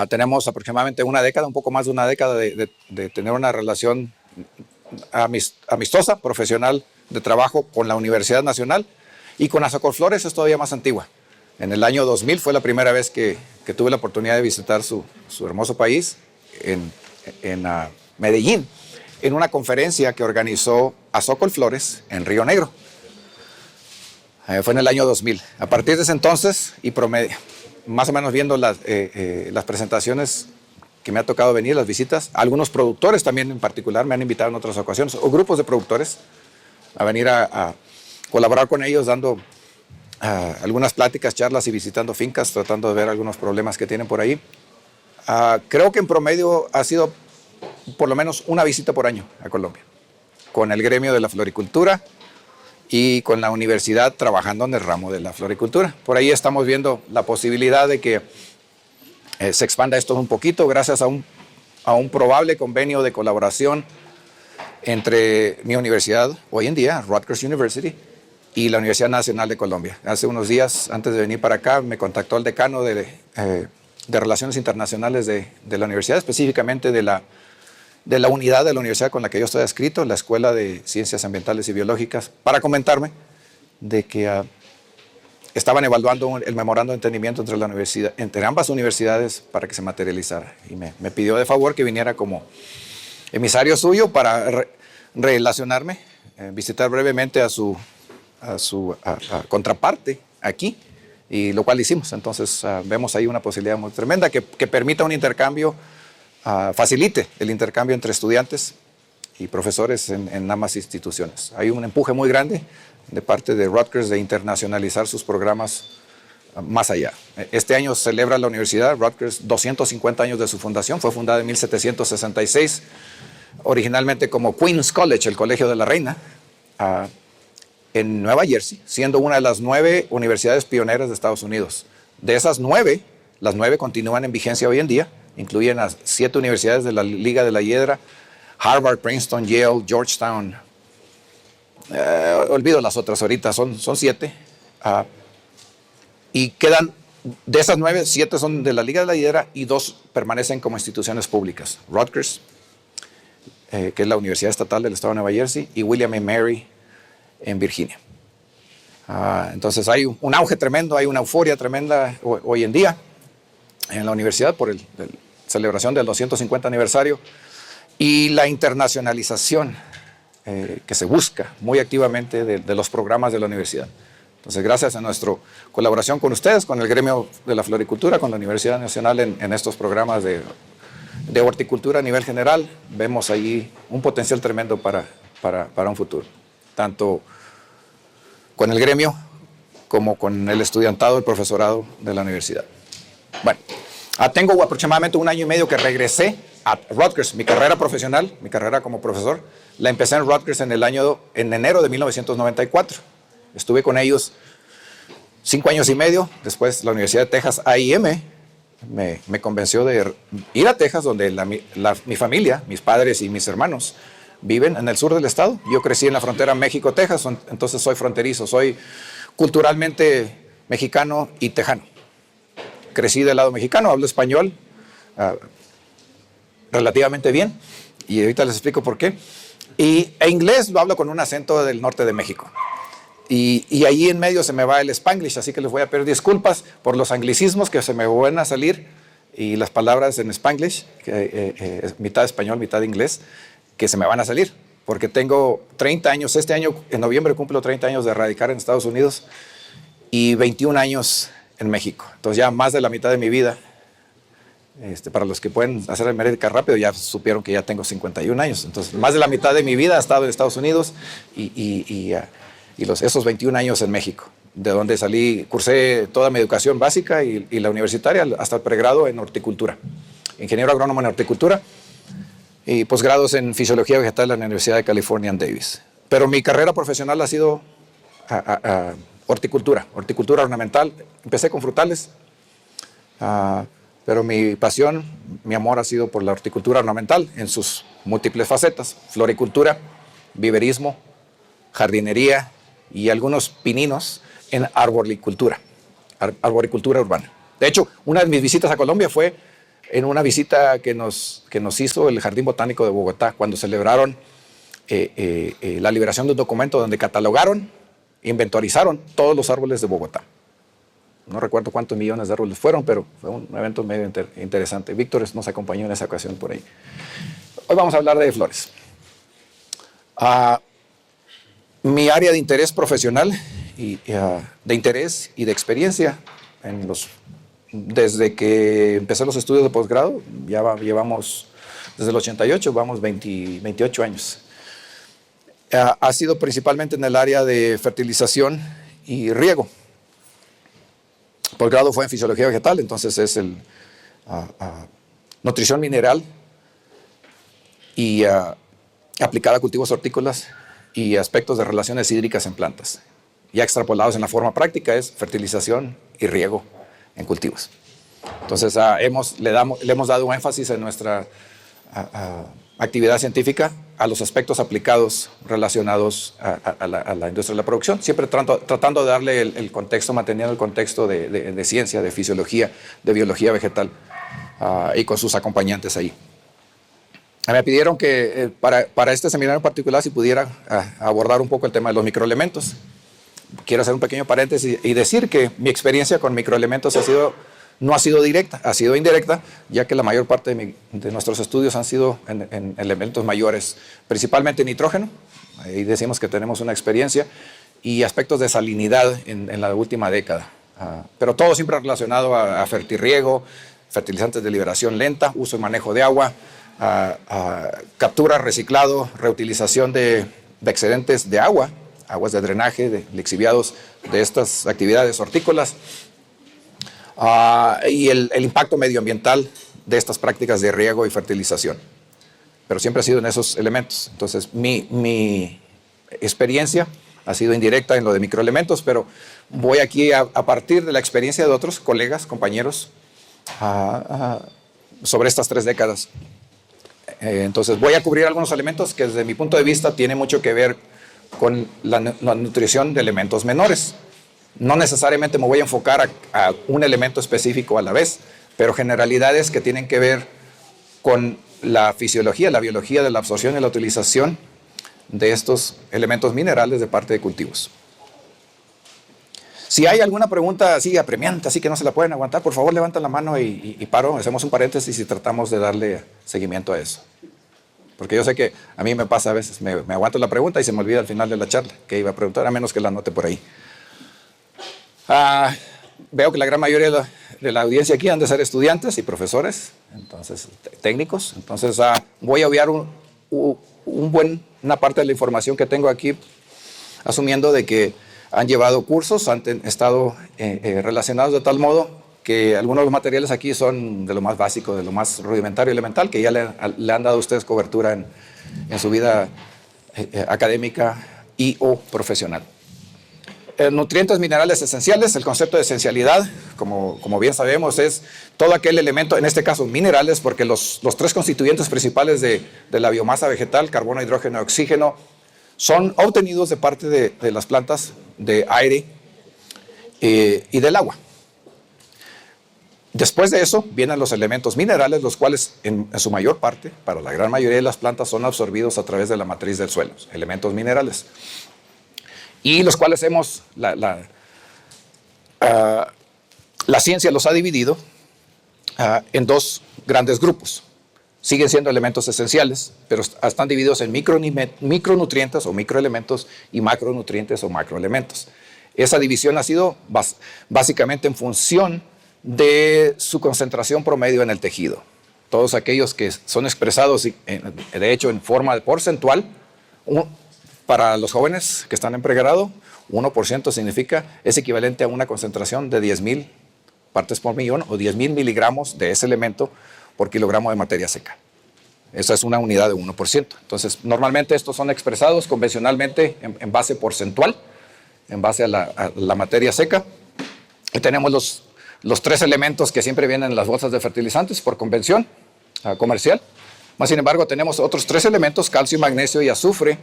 Tenemos aproximadamente una década, un poco más de una década de tener una relación amistosa, profesional, de trabajo con la Universidad Nacional, y con Azócol Flores es todavía más antigua. En el año 2000 fue la primera vez que tuve la oportunidad de visitar su hermoso país, en Medellín, en una conferencia que organizó Azócol Flores en Río Negro. Fue en el año 2000. A partir de ese entonces, y más o menos viendo las presentaciones que me ha tocado venir, las visitas, algunos productores también en particular me han invitado en otras ocasiones, o grupos de productores, a venir a colaborar con ellos, dando algunas pláticas, charlas y visitando fincas, tratando de ver algunos problemas que tienen por ahí. Creo que en promedio ha sido por lo menos una visita por año a Colombia, con el gremio de la floricultura y con la universidad trabajando en el ramo de la floricultura. Por ahí estamos viendo la posibilidad de que se expanda esto un poquito gracias a un probable convenio de colaboración entre mi universidad, hoy en día, Rutgers University, y la Universidad Nacional de Colombia. Hace unos días, antes de venir para acá, me contactó el decano de Relaciones Internacionales de la universidad, específicamente de la unidad de la universidad con la que yo estoy adscrito, la Escuela de Ciencias Ambientales y Biológicas, para comentarme de que estaban evaluando el memorando de entendimiento entre ambas universidades para que se materializara. Y me pidió de favor que viniera como emisario suyo para relacionarme, visitar brevemente a su contraparte aquí, y lo cual hicimos. Entonces vemos ahí una posibilidad muy tremenda que permita un intercambio, facilite el intercambio entre estudiantes y profesores en ambas instituciones. Hay un empuje muy grande de parte de Rutgers de internacionalizar sus programas más allá. Este año celebra la universidad Rutgers 250 años de su fundación. Fue fundada en 1766, originalmente como Queen's College, el Colegio de la Reina, en Nueva Jersey, siendo una de las 9 universidades pioneras de Estados Unidos. De esas 9, las 9 continúan en vigencia hoy en día, incluyen a 7 universidades de la Liga de la Hiedra: Harvard, Princeton, Yale, Georgetown. Olvido las otras ahorita, son 7. Y quedan, de esas 9, 7 son de la Liga de la Hiedra y 2 permanecen como instituciones públicas. Rutgers, que es la Universidad Estatal del Estado de Nueva Jersey, y William & Mary en Virginia. Entonces hay un auge tremendo, hay una euforia tremenda hoy en día en la universidad por la celebración del 250 aniversario y la internacionalización que se busca muy activamente de los programas de la universidad. Entonces, gracias a nuestra colaboración con ustedes, con el gremio de la floricultura, con la Universidad Nacional en estos programas de horticultura a nivel general, vemos ahí un potencial tremendo para un futuro, tanto con el gremio como con el estudiantado, el profesorado de la universidad. Bueno, tengo aproximadamente 1 año y medio que regresé a Rutgers. Mi carrera profesional, mi carrera como profesor, la empecé en Rutgers en enero de 1994. Estuve con ellos 5 años y medio. Después la Universidad de Texas, A&M, me convenció de ir a Texas, donde mi familia, mis padres y mis hermanos viven en el sur del estado. Yo crecí en la frontera México-Texas, entonces soy fronterizo, soy culturalmente mexicano y tejano. Crecí del lado mexicano, hablo español relativamente bien, y ahorita les explico por qué. E inglés lo hablo con un acento del norte de México. Y ahí en medio se me va el Spanglish, así que les voy a pedir disculpas por los anglicismos que se me van a salir y las palabras en Spanglish, mitad español, mitad inglés, que se me van a salir, porque tengo 30 años, este año en noviembre cumplo 30 años de radicar en Estados Unidos y 21 años en México. Entonces ya más de la mitad de mi vida, para los que pueden hacer el médica rápido, ya supieron que ya tengo 51 años. Entonces más de la mitad de mi vida ha estado en Estados Unidos y esos 21 años en México, de donde salí, cursé toda mi educación básica y la universitaria hasta el pregrado en horticultura, ingeniero agrónomo en horticultura, y posgrados en Fisiología Vegetal en la Universidad de California en Davis. Pero mi carrera profesional ha sido horticultura ornamental. Empecé con frutales, pero mi pasión, mi amor ha sido por la horticultura ornamental en sus múltiples facetas: floricultura, viverismo, jardinería y algunos pininos en arboricultura urbana. De hecho, una de mis visitas a Colombia fue en una visita que nos hizo el Jardín Botánico de Bogotá, cuando celebraron la liberación de un documento donde catalogaron, inventorizaron todos los árboles de Bogotá. No recuerdo cuántos millones de árboles fueron, pero fue un evento medio interesante. Víctor nos acompañó en esa ocasión por ahí. Hoy vamos a hablar de flores. Mi área de interés profesional, de interés y de experiencia, desde que empecé los estudios de posgrado, llevamos, desde el 88, vamos 28 años. Ha sido principalmente en el área de fertilización y riego. Posgrado fue en fisiología vegetal, entonces es nutrición mineral y aplicada a cultivos hortícolas y aspectos de relaciones hídricas en plantas. Ya extrapolados en la forma práctica es fertilización y riego en cultivos. Entonces le hemos dado énfasis en nuestra actividad científica a los aspectos aplicados relacionados a la industria de la producción, siempre tratando de darle el contexto, manteniendo el contexto de ciencia, de fisiología, de biología vegetal y con sus acompañantes ahí. Me pidieron que para este seminario en particular si pudiera abordar un poco el tema de los microelementos. Quiero hacer un pequeño paréntesis y decir que mi experiencia con microelementos no ha sido directa, ha sido indirecta, ya que la mayor parte de nuestros estudios han sido en elementos mayores, principalmente nitrógeno, ahí decimos que tenemos una experiencia, y aspectos de salinidad en la última década. Pero todo siempre relacionado a fertirriego, fertilizantes de liberación lenta, uso y manejo de agua, captura, reciclado, reutilización de excedentes de aguas de drenaje, de lixiviados de estas actividades hortícolas, y el impacto medioambiental de estas prácticas de riego y fertilización. Pero siempre ha sido en esos elementos. Entonces, mi experiencia ha sido indirecta en lo de microelementos, pero voy aquí a partir de la experiencia de otros colegas, compañeros, sobre estas 3 décadas. Entonces, voy a cubrir algunos elementos que desde mi punto de vista tienen mucho que ver con la nutrición de elementos menores. No necesariamente me voy a enfocar a un elemento específico a la vez, pero generalidades que tienen que ver con la fisiología, la biología de la absorción y la utilización de estos elementos minerales de parte de cultivos. Si hay alguna pregunta así apremiante, así que no se la pueden aguantar, por favor levanten la mano y paro, hacemos un paréntesis y tratamos de darle seguimiento a eso. Porque yo sé que a mí me pasa a veces, me aguanto la pregunta y se me olvida al final de la charla que iba a preguntar, a menos que la anote por ahí. Veo que la gran mayoría de la audiencia aquí han de ser estudiantes y profesores, entonces técnicos. Entonces voy a obviar una parte de la información que tengo aquí, asumiendo de que han llevado cursos, han estado relacionados de tal modo que algunos de los materiales aquí son de lo más básico, de lo más rudimentario y elemental, que ya le han dado a ustedes cobertura en su vida académica y o profesional. Nutrientes minerales esenciales, el concepto de esencialidad, como bien sabemos, es todo aquel elemento, en este caso minerales, porque los 3 constituyentes principales de la biomasa vegetal, carbono, hidrógeno y oxígeno, son obtenidos de parte de las plantas, de aire y del agua. Después de eso vienen los elementos minerales, los cuales en su mayor parte, para la gran mayoría de las plantas, son absorbidos a través de la matriz del suelo, elementos minerales. Y los cuales la ciencia los ha dividido en 2 grandes grupos. Siguen siendo elementos esenciales, pero están divididos en micronutrientes o microelementos y macronutrientes o macroelementos. Esa división ha sido básicamente en función de su concentración promedio en el tejido. Todos aquellos que son expresados, de hecho, en forma porcentual, para los jóvenes que están en pregrado, 1% es equivalente a una concentración de 10,000 partes por millón o 10,000 miligramos de ese elemento por kilogramo de materia seca. Esa es una unidad de 1%. Entonces, normalmente estos son expresados convencionalmente en base porcentual, en base a la materia seca. Y tenemos los 3 elementos que siempre vienen en las bolsas de fertilizantes por convención comercial. Más sin embargo, tenemos otros 3 elementos, calcio, magnesio y azufre,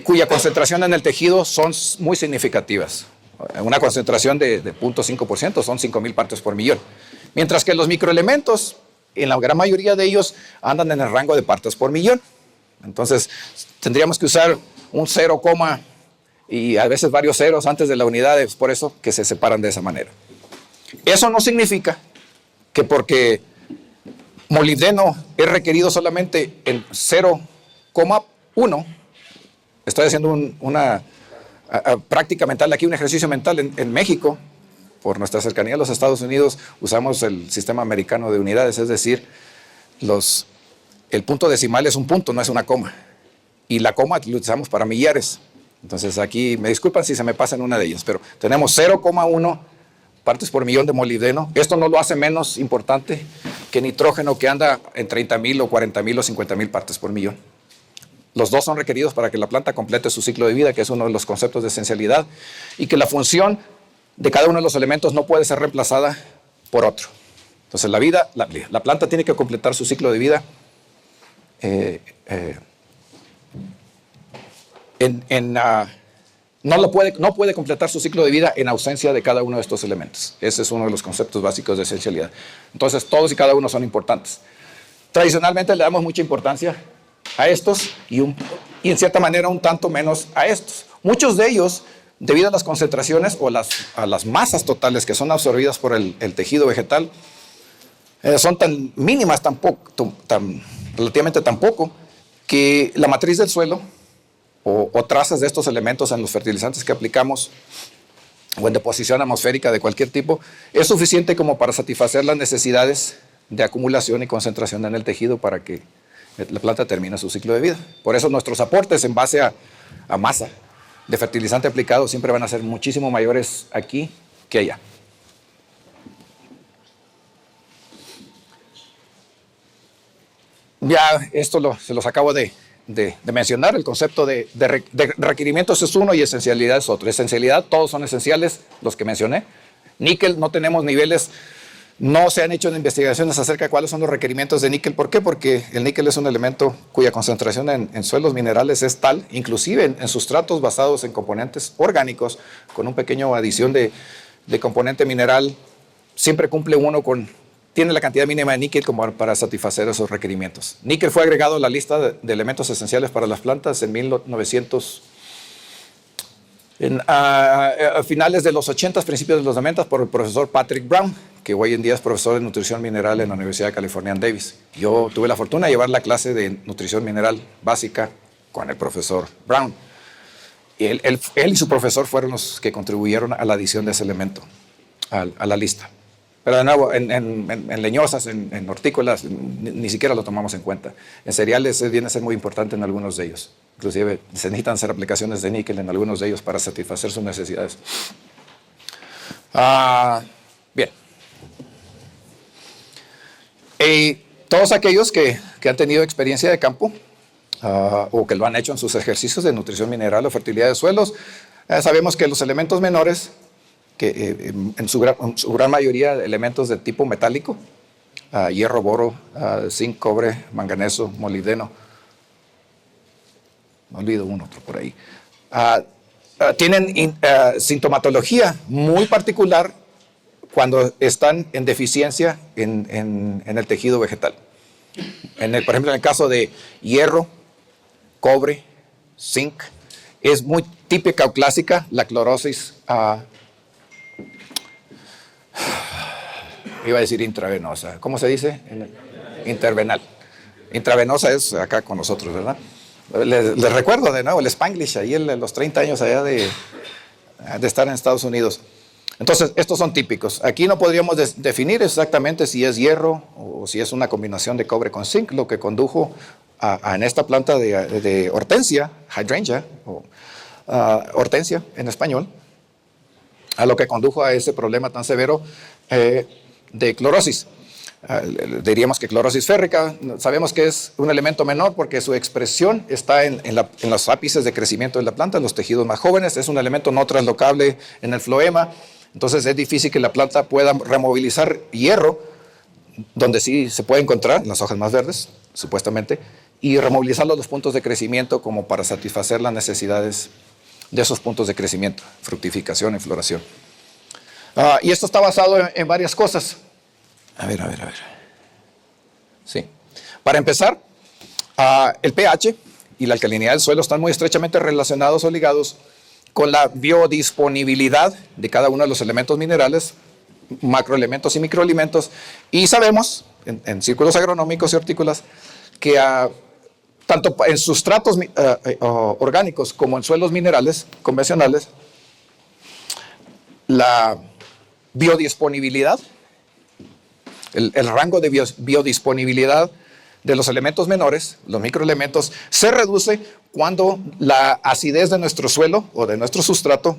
cuya concentración en el tejido son muy significativas. Una concentración de 0.5% son 5,000 partes por millón. Mientras que los microelementos en la gran mayoría de ellos andan en el rango de partes por millón. Entonces, tendríamos que usar un 0, y a veces varios ceros antes de la unidad, es por eso que se separan de esa manera. Eso no significa que porque molibdeno es requerido solamente en 0,1, estoy haciendo una práctica mental aquí, un ejercicio mental en México, por nuestra cercanía a los Estados Unidos, usamos el sistema americano de unidades, es decir, el punto decimal es un punto, no es una coma. Y la coma lo utilizamos para millares. Entonces aquí, me disculpan si se me pasa en una de ellas, pero tenemos 0,1 partes por millón de molibdeno. Esto no lo hace menos importante que nitrógeno, que anda en 30,000 o 40,000 o 50,000 partes por millón. Los dos son requeridos para que la planta complete su ciclo de vida, que es uno de los conceptos de esencialidad, y que la función de cada uno de los elementos no puede ser reemplazada por otro. Entonces la planta tiene que completar su ciclo de vida no puede completar su ciclo de vida en ausencia de cada uno de estos elementos. Ese es uno de los conceptos básicos de esencialidad. Entonces todos y cada uno son importantes. Tradicionalmente le damos mucha importancia a estos y en cierta manera un tanto menos a estos. Muchos de ellos, debido a las concentraciones o a las masas totales que son absorbidas por el tejido vegetal, son tan mínimas, relativamente tan poco, que la matriz del suelo o trazas de estos elementos en los fertilizantes que aplicamos o en deposición atmosférica de cualquier tipo, es suficiente como para satisfacer las necesidades de acumulación y concentración en el tejido para que la planta termine su ciclo de vida. Por eso nuestros aportes en base a masa de fertilizante aplicado siempre van a ser muchísimo mayores aquí que allá. Ya esto se los acabo de mencionar. El concepto de requerimientos es uno y esencialidad es otro. Esencialidad, todos son esenciales, los que mencioné. Níquel, no tenemos niveles, no se han hecho investigaciones acerca de cuáles son los requerimientos de níquel. ¿Por qué? Porque el níquel es un elemento cuya concentración en suelos minerales es tal, inclusive en sustratos basados en componentes orgánicos, con un pequeño adición de componente mineral, siempre cumple tiene la cantidad mínima de níquel como para satisfacer esos requerimientos. Níquel fue agregado a la lista de elementos esenciales para las plantas en 1900, a finales de los 80, principios de los 90, por el profesor Patrick Brown, que hoy en día es profesor de nutrición mineral en la Universidad de California en Davis. Yo tuve la fortuna de llevar la clase de nutrición mineral básica con el profesor Brown. Y él y su profesor fueron los que contribuyeron a la adición de ese elemento a la lista. Pero de nuevo, en leñosas, en hortícolas, ni siquiera lo tomamos en cuenta. En cereales viene a ser muy importante en algunos de ellos. Inclusive se necesitan hacer aplicaciones de níquel en algunos de ellos para satisfacer sus necesidades. Bien. Todos aquellos que han tenido experiencia de campo o que lo han hecho en sus ejercicios de nutrición mineral o fertilidad de suelos, sabemos que los elementos menores, que en su gran mayoría elementos de tipo metálico, hierro, boro, zinc, cobre, manganeso, molibdeno, no olvido otro por ahí, tienen sintomatología muy particular cuando están en deficiencia en el tejido vegetal. Por ejemplo, en el caso de hierro, cobre, zinc, es muy típica o clásica la clorosis, iba a decir intravenosa, ¿cómo se dice? Intervenal. Intravenosa es acá con nosotros, ¿verdad? Les recuerdo de nuevo el Spanglish, ahí los 30 años allá de estar en Estados Unidos. Entonces, estos son típicos. Aquí no podríamos definir exactamente si es hierro o si es una combinación de cobre con zinc, lo que condujo en esta planta de hortensia, hydrangea, o hortensia en español, a lo que condujo a ese problema tan severo de clorosis. Diríamos que clorosis férrica, sabemos que es un elemento menor porque su expresión está en los ápices de crecimiento de la planta, en los tejidos más jóvenes, es un elemento no traslocable en el floema, entonces es difícil que la planta pueda removilizar hierro, donde sí se puede encontrar, en las hojas más verdes, supuestamente, y removilizarlo a los puntos de crecimiento como para satisfacer las necesidades de esos puntos de crecimiento, fructificación y floración. Y esto está basado en varias cosas. A ver. Sí. Para empezar, el pH y la alcalinidad del suelo están muy estrechamente relacionados o ligados con la biodisponibilidad de cada uno de los elementos minerales, macroelementos y microelementos, y sabemos, en círculos agronómicos y hortícolas, que tanto en sustratos orgánicos como en suelos minerales convencionales, la biodisponibilidad, el rango de biodisponibilidad de los elementos menores, los microelementos, se reduce cuando la acidez de nuestro suelo o de nuestro sustrato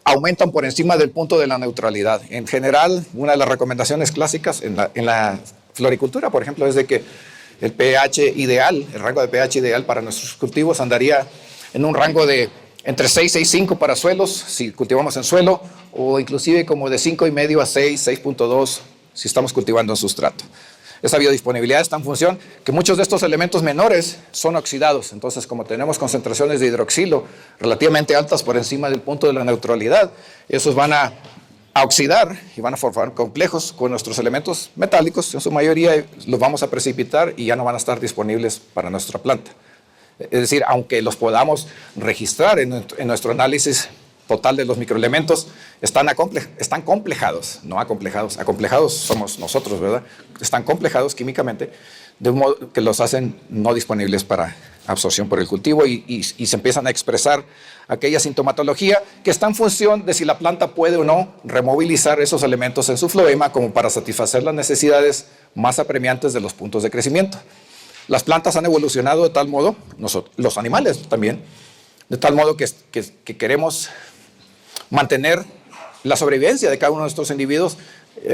aumentan por encima del punto de la neutralidad. En general, una de las recomendaciones clásicas en la floricultura, por ejemplo, es de que el pH ideal, el rango de pH ideal para nuestros cultivos andaría en un rango de entre 6 y 6.5 para suelos, si cultivamos en suelo, o inclusive como de 5.5 a 6, 6.2, si estamos cultivando en sustrato. Esa biodisponibilidad está en función que muchos de estos elementos menores son oxidados. Entonces, como tenemos concentraciones de hidroxilo relativamente altas por encima del punto de la neutralidad, esos van a oxidar y van a formar complejos con nuestros elementos metálicos. En su mayoría los vamos a precipitar y ya no van a estar disponibles para nuestra planta. Es decir, aunque los podamos registrar en nuestro análisis total de los microelementos, están complejados, no acomplejados. Acomplejados somos nosotros, ¿verdad? Están complejados químicamente, de un modo que los hacen no disponibles para absorción por el cultivo y se empiezan a expresar aquella sintomatología que está en función de si la planta puede o no removilizar esos elementos en su floema como para satisfacer las necesidades más apremiantes de los puntos de crecimiento. Las plantas han evolucionado de tal modo, los animales también, de tal modo que queremos mantener la sobrevivencia de cada uno de estos individuos,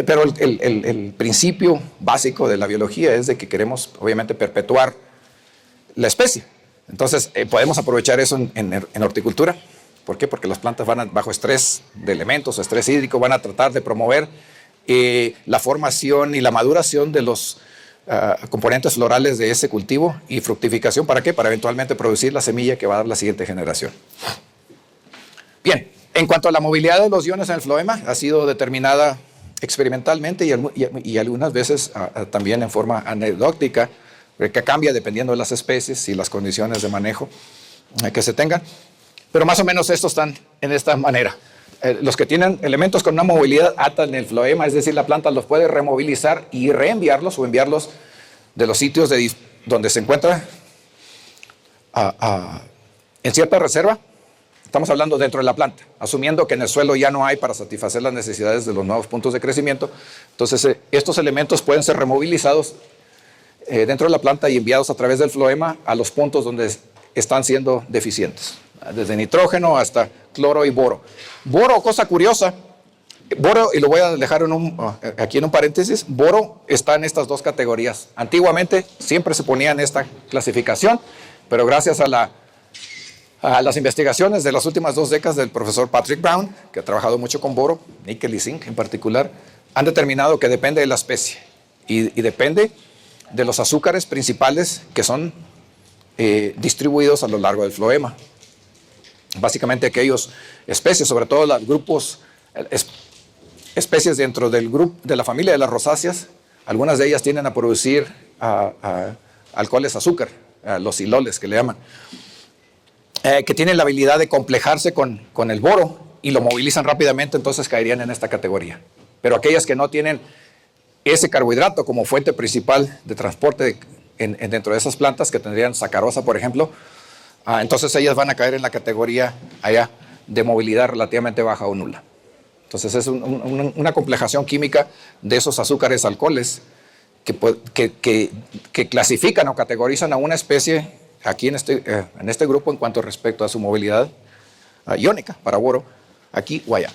pero el principio básico de la biología es de que queremos, obviamente, perpetuar la especie. Entonces, podemos aprovechar eso en horticultura. ¿Por qué? Porque las plantas van bajo estrés de elementos, estrés hídrico, van a tratar de promover la formación y la maduración de los componentes florales de ese cultivo y fructificación. ¿Para qué? Para eventualmente producir la semilla que va a dar la siguiente generación. Bien. En cuanto a la movilidad de los iones en el floema, ha sido determinada experimentalmente y algunas veces también en forma anecdótica, que cambia dependiendo de las especies y las condiciones de manejo que se tengan. Pero más o menos estos están en esta manera. Los que tienen elementos con una movilidad alta en el floema, es decir, la planta los puede removilizar y reenviarlos o enviarlos de los sitios donde se encuentra en cierta reserva. Estamos hablando dentro de la planta, asumiendo que en el suelo ya no hay para satisfacer las necesidades de los nuevos puntos de crecimiento. Entonces, estos elementos pueden ser removilizados dentro de la planta y enviados a través del floema a los puntos donde están siendo deficientes, desde nitrógeno hasta cloro y boro. Boro, cosa curiosa, boro, y lo voy a dejar aquí en un paréntesis, boro está en estas dos categorías. Antiguamente siempre se ponía en esta clasificación, pero gracias a las investigaciones de las últimas 2 décadas del profesor Patrick Brown, que ha trabajado mucho con boro, níquel y zinc en particular, han determinado que depende de la especie y depende de los azúcares principales que son distribuidos a lo largo del floema. Básicamente aquellas especies, sobre todo los grupos, especies dentro del grupo de la familia de las rosáceas, algunas de ellas tienden a producir alcoholes azúcar, los siloles que le llaman. Que tienen la habilidad de complejarse con el boro y lo movilizan rápidamente, entonces caerían en esta categoría. Pero aquellas que no tienen ese carbohidrato como fuente principal de transporte dentro de esas plantas, que tendrían sacarosa, por ejemplo, entonces ellas van a caer en la categoría allá de movilidad relativamente baja o nula. Entonces es una complejación química de esos azúcares alcoholes que clasifican o categorizan a una especie aquí en este grupo en cuanto respecto a su movilidad iónica para boro, aquí o allá.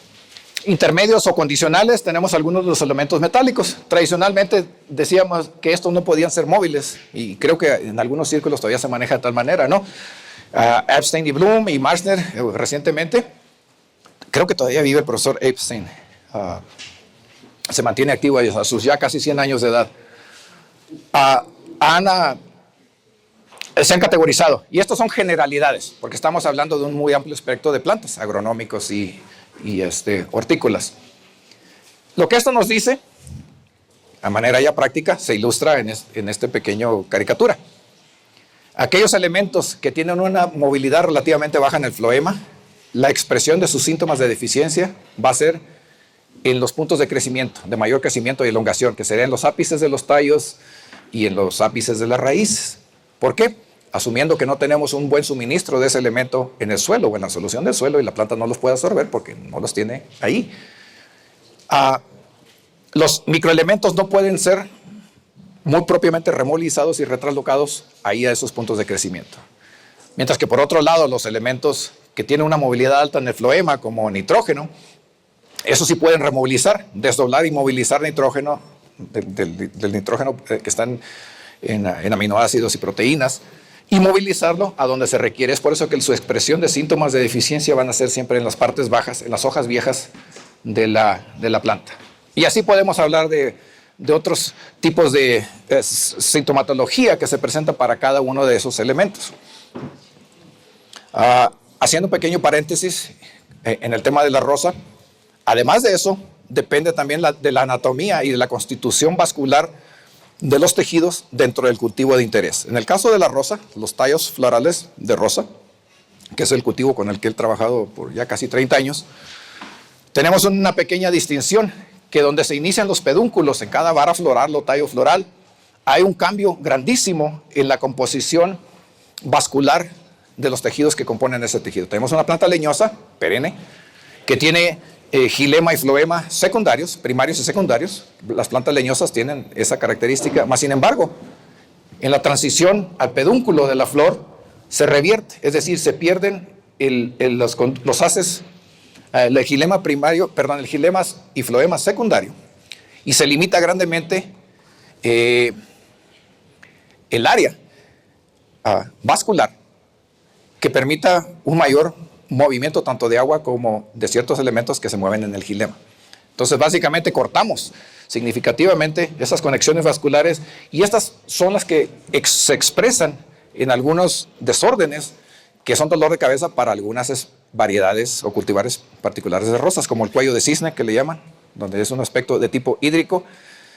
Intermedios o condicionales, tenemos algunos de los elementos metálicos. Tradicionalmente decíamos que estos no podían ser móviles y creo que en algunos círculos todavía se maneja de tal manera, ¿no? Epstein y Bloom y Marshner recientemente, creo que todavía vive el profesor Epstein, se mantiene activo a sus ya casi 100 años de edad. Se han categorizado, y estos son generalidades, porque estamos hablando de un muy amplio espectro de plantas, agronómicos y hortícolas. Lo que esto nos dice a manera ya práctica, se ilustra en este pequeño caricatura. Aquellos elementos que tienen una movilidad relativamente baja en el floema, la expresión de sus síntomas de deficiencia va a ser en los puntos de crecimiento, de mayor crecimiento y elongación, que serían los ápices de los tallos y en los ápices de las raíces. ¿Por qué? Asumiendo que no tenemos un buen suministro de ese elemento en el suelo o en la solución del suelo y la planta no los puede absorber porque no los tiene ahí. Los microelementos no pueden ser muy propiamente remolinizados y retraslocados ahí a esos puntos de crecimiento. Mientras que por otro lado, los elementos que tienen una movilidad alta en el floema, como nitrógeno, esos sí pueden removilizar, desdoblar y movilizar nitrógeno, del nitrógeno que están en aminoácidos y proteínas, y movilizarlo a donde se requiere. Es por eso que su expresión de síntomas de deficiencia van a ser siempre en las partes bajas, en las hojas viejas de la planta. Y así podemos hablar de otros tipos de sintomatología que se presenta para cada uno de esos elementos. Haciendo un pequeño paréntesis en el tema de la rosa, además de eso, depende también de la anatomía y de la constitución vascular de los tejidos dentro del cultivo de interés. En el caso de la rosa, los tallos florales de rosa, que es el cultivo con el que he trabajado por ya casi 30 años, tenemos una pequeña distinción, que donde se inician los pedúnculos en cada vara floral o tallo floral, hay un cambio grandísimo en la composición vascular de los tejidos que componen ese tejido. Tenemos una planta leñosa, perenne, que tiene xilema y floema secundarios, primarios y secundarios. Las plantas leñosas tienen esa característica, más sin embargo, en la transición al pedúnculo de la flor se revierte, es decir, se pierden los haces, el xilema primario, perdón, el xilema y floema secundario, y se limita grandemente el área vascular que permita un mayor movimiento tanto de agua como de ciertos elementos que se mueven en el xilema. Entonces, básicamente cortamos significativamente esas conexiones vasculares y estas son las que se expresan en algunos desórdenes que son dolor de cabeza para algunas variedades o cultivares particulares de rosas, como el cuello de cisne, que le llaman, donde es un aspecto de tipo hídrico.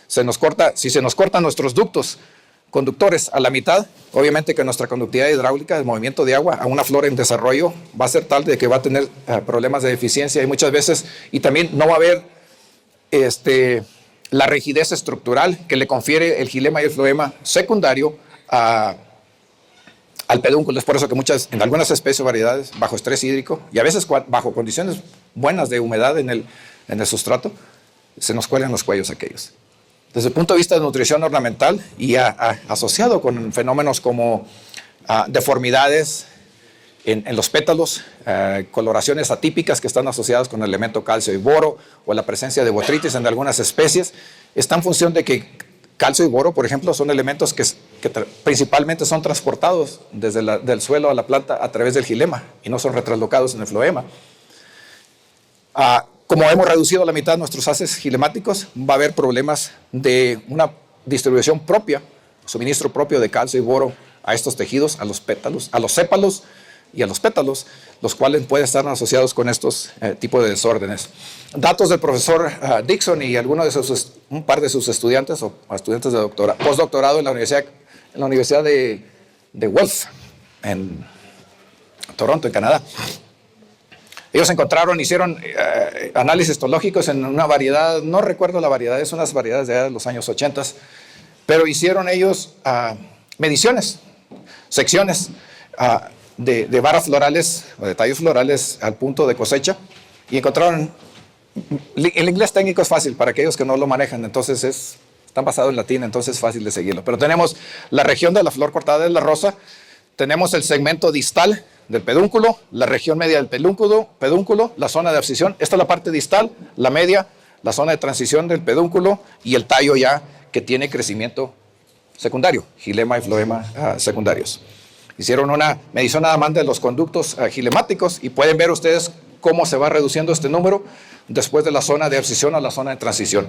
Si se nos cortan nuestros ductos conductores a la mitad, obviamente que nuestra conductividad hidráulica, el movimiento de agua a una flor en desarrollo va a ser tal de que va a tener problemas de deficiencia y muchas veces, y también no va a haber la rigidez estructural que le confiere el xilema y el floema secundario al pedúnculo. Es por eso que en algunas especies o variedades, bajo estrés hídrico y a veces bajo condiciones buenas de humedad en el sustrato, se nos cuelgan los cuellos aquellos. Desde el punto de vista de nutrición ornamental y asociado con fenómenos como deformidades en los pétalos, coloraciones atípicas que están asociadas con el elemento calcio y boro o la presencia de botritis en algunas especies, está en función de que calcio y boro, por ejemplo, son elementos que principalmente son transportados desde del suelo a la planta a través del xilema y no son retraslocados en el floema. Como hemos reducido a la mitad nuestros haces gilemáticos, va a haber problemas de una distribución propia, suministro propio de calcio y boro a estos tejidos, a los pétalos, a los sépalos y a los pétalos, los cuales pueden estar asociados con estos tipos de desórdenes. Datos del profesor Dixon y un par de sus estudiantes o estudiantes de postdoctorado en la Universidad de Guelph, en Toronto, en Canadá. Ellos hicieron análisis histológicos en una variedad, no recuerdo la variedad, es unas variedades de los años 80, pero hicieron ellos mediciones, secciones de varas florales o de tallos florales al punto de cosecha y encontraron, el inglés técnico es fácil para aquellos que no lo manejan, entonces está basado en latín, entonces es fácil de seguirlo. Pero tenemos la región de la flor cortada de la rosa, tenemos el segmento distal del pedúnculo, la región media del pedúnculo, la zona de abscisión, esta es la parte distal, la media, la zona de transición del pedúnculo y el tallo ya que tiene crecimiento secundario, xilema y floema secundarios. Hicieron una medición nada más de los conductos gilemáticos y pueden ver ustedes cómo se va reduciendo este número después de la zona de abscisión a la zona de transición.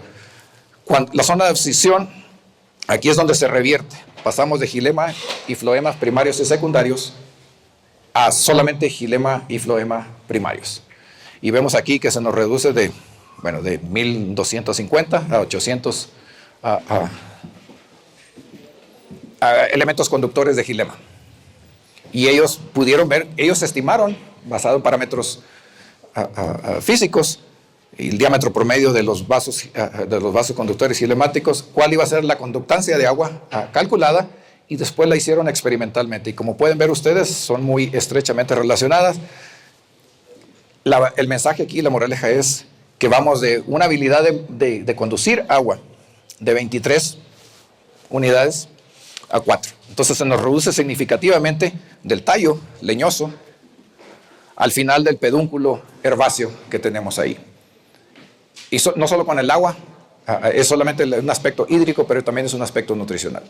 La zona de abscisión, aquí es donde se revierte. Pasamos de xilema y floemas primarios y secundarios a solamente xilema y floema primarios. Y vemos aquí que se nos reduce de 1250 a 800 elementos conductores de xilema. Y ellos pudieron ver, ellos estimaron, basado en parámetros físicos, y el diámetro promedio de los vasos conductores gilemáticos, cuál iba a ser la conductancia de agua calculada, y después la hicieron experimentalmente. Y como pueden ver ustedes, son muy estrechamente relacionadas. El mensaje aquí, la moraleja es que vamos de una habilidad de conducir agua de 23 unidades a 4. Entonces se nos reduce significativamente del tallo leñoso al final del pedúnculo herbáceo que tenemos ahí. Y no solo con el agua, es solamente un aspecto hídrico, pero también es un aspecto nutricional.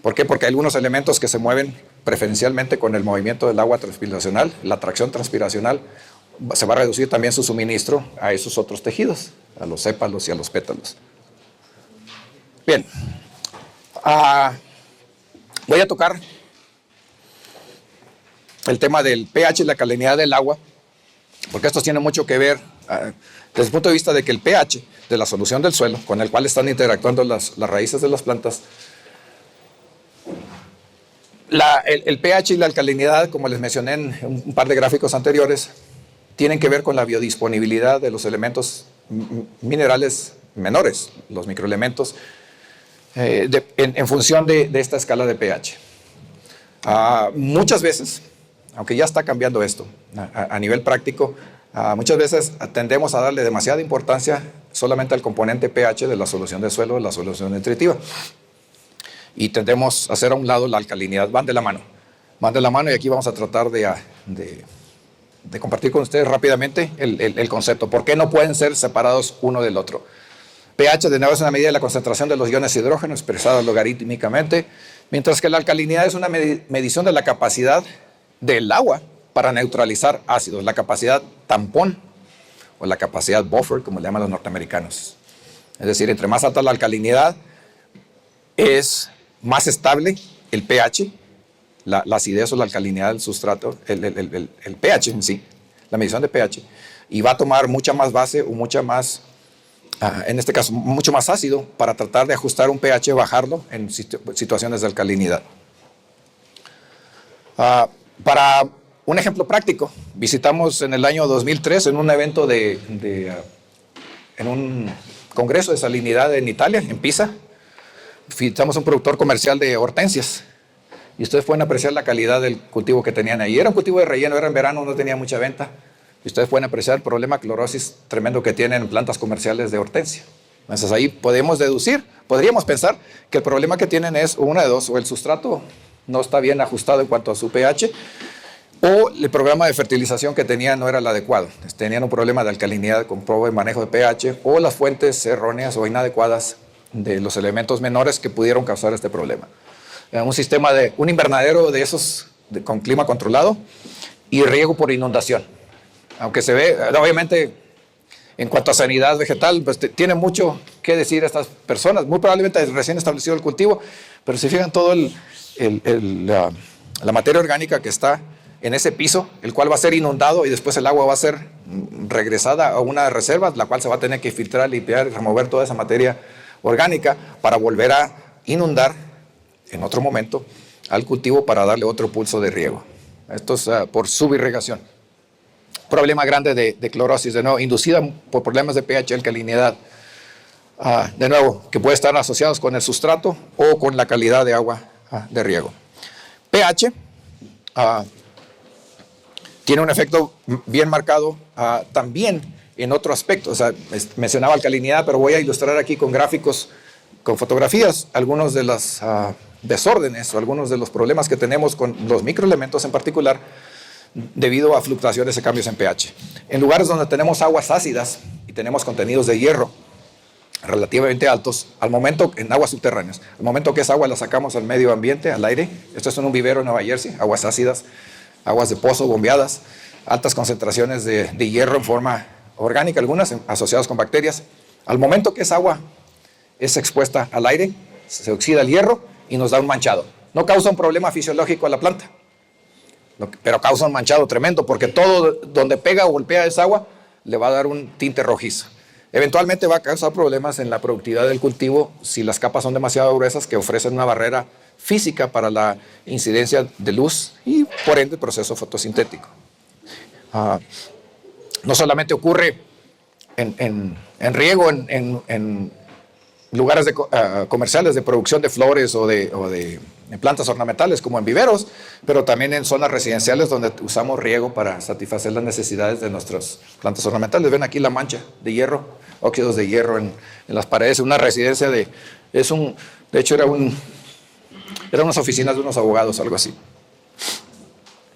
¿Por qué? Porque hay algunos elementos que se mueven preferencialmente con el movimiento del agua transpiracional, la tracción transpiracional. Se va a reducir también su suministro a esos otros tejidos, a los sépalos y a los pétalos. Bien, voy a tocar el tema del pH y la alcalinidad del agua, porque esto tiene mucho que ver desde el punto de vista de que el pH de la solución del suelo, con el cual están interactuando las raíces de las plantas, el pH y la alcalinidad, como les mencioné en un par de gráficos anteriores, tienen que ver con la biodisponibilidad de los elementos minerales menores, los microelementos, en función de esta escala de pH. Muchas veces, aunque ya está cambiando esto a nivel práctico, muchas veces tendemos a darle demasiada importancia solamente al componente pH de la solución del suelo, de la solución nutritiva. Y tendemos a hacer a un lado la alcalinidad. Van de la mano, y aquí vamos a tratar de compartir con ustedes rápidamente el concepto. ¿Por qué no pueden ser separados uno del otro? pH de nuevo es una medida de la concentración de los iones hidrógeno expresada logarítmicamente, mientras que la alcalinidad es una medición de la capacidad del agua para neutralizar ácidos, la capacidad tampón o la capacidad buffer, como le llaman los norteamericanos. Es decir, entre más alta la alcalinidad, es más estable el pH, la acidez o la alcalinidad del sustrato, el pH en sí, la medición de pH, y va a tomar mucha más base o mucha más, en este caso, mucho más ácido para tratar de ajustar un pH, bajarlo en situaciones de alcalinidad. Para un ejemplo práctico, visitamos en el año 2003 en un evento en un congreso de salinidad en Italia, en Pisa. Visitamos un productor comercial de hortensias y ustedes pueden apreciar la calidad del cultivo que tenían ahí. Era un cultivo de relleno, era en verano, no tenía mucha venta. Y ustedes pueden apreciar el problema de clorosis tremendo que tienen en plantas comerciales de hortensia. Entonces ahí podríamos pensar que el problema que tienen es una de dos: o el sustrato no está bien ajustado en cuanto a su pH, o el programa de fertilización que tenían no era el adecuado. Tenían un problema de alcalinidad con probo de manejo de pH, o las fuentes erróneas o inadecuadas de los elementos menores que pudieron causar este problema. Un invernadero de esos con clima controlado y riego por inundación. Aunque se ve, obviamente, en cuanto a sanidad vegetal, pues tiene mucho que decir estas personas. Muy probablemente recién establecido el cultivo, pero si fijan todo la materia orgánica que está en ese piso, el cual va a ser inundado y después el agua va a ser regresada a una reserva, la cual se va a tener que filtrar, limpiar y remover toda esa materia orgánica para volver a inundar en otro momento al cultivo para darle otro pulso de riego. Esto es por subirrigación. Problema grande de clorosis, de nuevo, inducida por problemas de pH y alcalinidad, de nuevo, que puede estar asociados con el sustrato o con la calidad de agua de riego. pH tiene un efecto bien marcado también en otro aspecto. O sea, mencionaba alcalinidad, pero voy a ilustrar aquí con gráficos, con fotografías, algunos de los desórdenes o algunos de los problemas que tenemos con los microelementos en particular debido a fluctuaciones y cambios en pH. En lugares donde tenemos aguas ácidas y tenemos contenidos de hierro relativamente altos, en aguas subterráneas, al momento que esa agua la sacamos al medio ambiente, al aire, esto es en un vivero en Nueva Jersey, aguas ácidas, aguas de pozo bombeadas, altas concentraciones de hierro en forma orgánica, algunas asociadas con bacterias. Al momento que esa agua es expuesta al aire, se oxida el hierro y nos da un manchado. No causa un problema fisiológico a la planta, pero causa un manchado tremendo, porque todo donde pega o golpea esa agua le va a dar un tinte rojizo. Eventualmente va a causar problemas en la productividad del cultivo si las capas son demasiado gruesas, que ofrecen una barrera física para la incidencia de luz y por ende el proceso fotosintético. No solamente ocurre en riego, en lugares comerciales de producción de flores o de plantas ornamentales como en viveros, pero también en zonas residenciales donde usamos riego para satisfacer las necesidades de nuestras plantas ornamentales. Ven aquí la mancha de hierro, óxidos de hierro en las paredes, una residencia de hecho eran unas oficinas de unos abogados, algo así.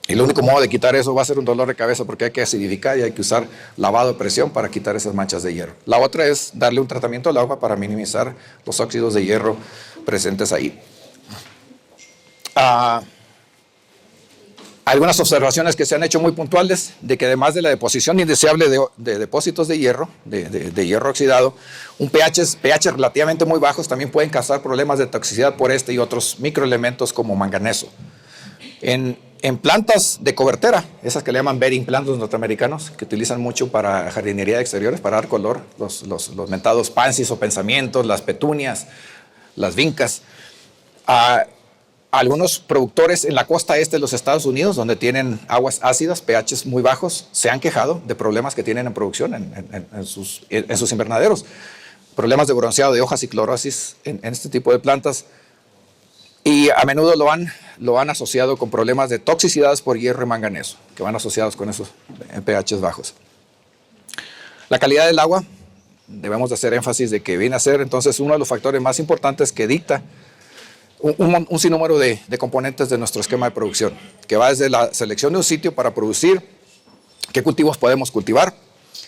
Y el único modo de quitar eso va a ser un dolor de cabeza porque hay que acidificar y hay que usar lavado de presión para quitar esas manchas de hierro. La otra es darle un tratamiento al agua para minimizar los óxidos de hierro presentes ahí. Algunas observaciones que se han hecho muy puntuales de que además de la deposición indeseable de depósitos de hierro, de hierro oxidado, pH relativamente muy bajos también pueden causar problemas de toxicidad por este y otros microelementos como manganeso. En plantas de cobertera, esas que le llaman bedding plants los norteamericanos, que utilizan mucho para jardinería de exteriores, para dar color, los mentados pansies o pensamientos, las petunias, las vincas. Algunos productores en la costa este de los Estados Unidos, donde tienen aguas ácidas, pHs muy bajos, se han quejado de problemas que tienen en producción en sus invernaderos. Problemas de bronceado de hojas y clorosis en este tipo de plantas. Y a menudo lo han asociado con problemas de toxicidades por hierro y manganeso, que van asociados con esos pHs bajos. La calidad del agua, debemos de hacer énfasis de que viene a ser entonces uno de los factores más importantes que dicta un sinnúmero de componentes de nuestro esquema de producción, que va desde la selección de un sitio para producir, qué cultivos podemos cultivar,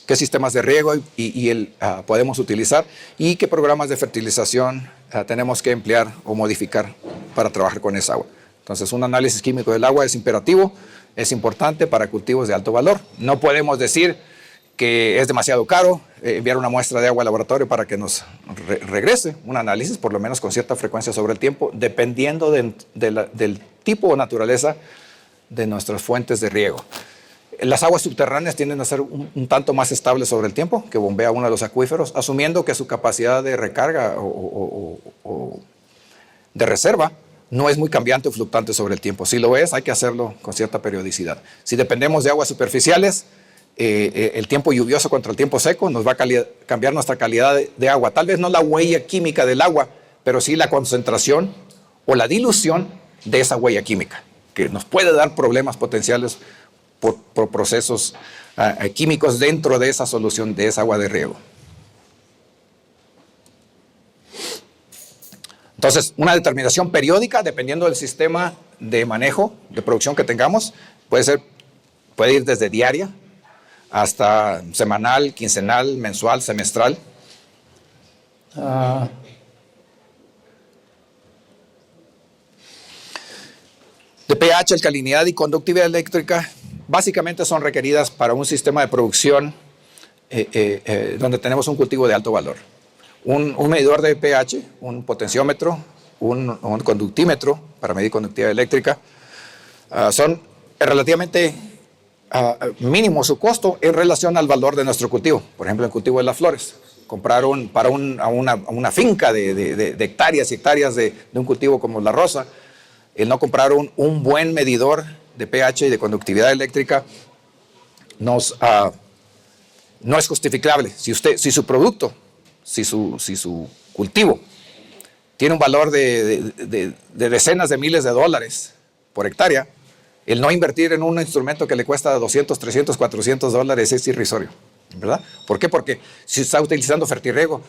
qué sistemas de riego podemos utilizar y qué programas de fertilización tenemos que emplear o modificar para trabajar con esa agua. Entonces, un análisis químico del agua es imperativo, es importante para cultivos de alto valor. No podemos decir que es demasiado caro enviar una muestra de agua al laboratorio para que nos regrese un análisis, por lo menos con cierta frecuencia sobre el tiempo, dependiendo del tipo o naturaleza de nuestras fuentes de riego. Las aguas subterráneas tienden a ser un tanto más estables sobre el tiempo, que bombea uno de los acuíferos, asumiendo que su capacidad de recarga o de reserva no es muy cambiante o fluctuante sobre el tiempo. Si lo es, hay que hacerlo con cierta periodicidad. Si dependemos de aguas superficiales, el tiempo lluvioso contra el tiempo seco nos va a cambiar nuestra calidad de agua. Tal vez no la huella química del agua, pero sí la concentración o la dilución de esa huella química, que nos puede dar problemas potenciales por procesos químicos dentro de esa solución, de esa agua de riego. Entonces, una determinación periódica, dependiendo del sistema de manejo, de producción que tengamos, puede ir desde diaria hasta semanal, quincenal, mensual, semestral. De pH, alcalinidad y conductividad eléctrica básicamente son requeridas para un sistema de producción donde tenemos un cultivo de alto valor. Un medidor de pH, un potenciómetro, un conductímetro para medir conductividad eléctrica son relativamente mínimo su costo en relación al valor de nuestro cultivo. Por ejemplo, el cultivo de las flores. Comprar para una finca de hectáreas y hectáreas de un cultivo como la rosa, el no comprar un buen medidor de pH y de conductividad eléctrica no es justificable. Si su producto, si su cultivo tiene un valor de decenas de miles de dólares por hectárea, el no invertir en un instrumento que le cuesta 200, 300, 400 dólares es irrisorio, ¿verdad? ¿Por qué? Porque si está utilizando fertirriego,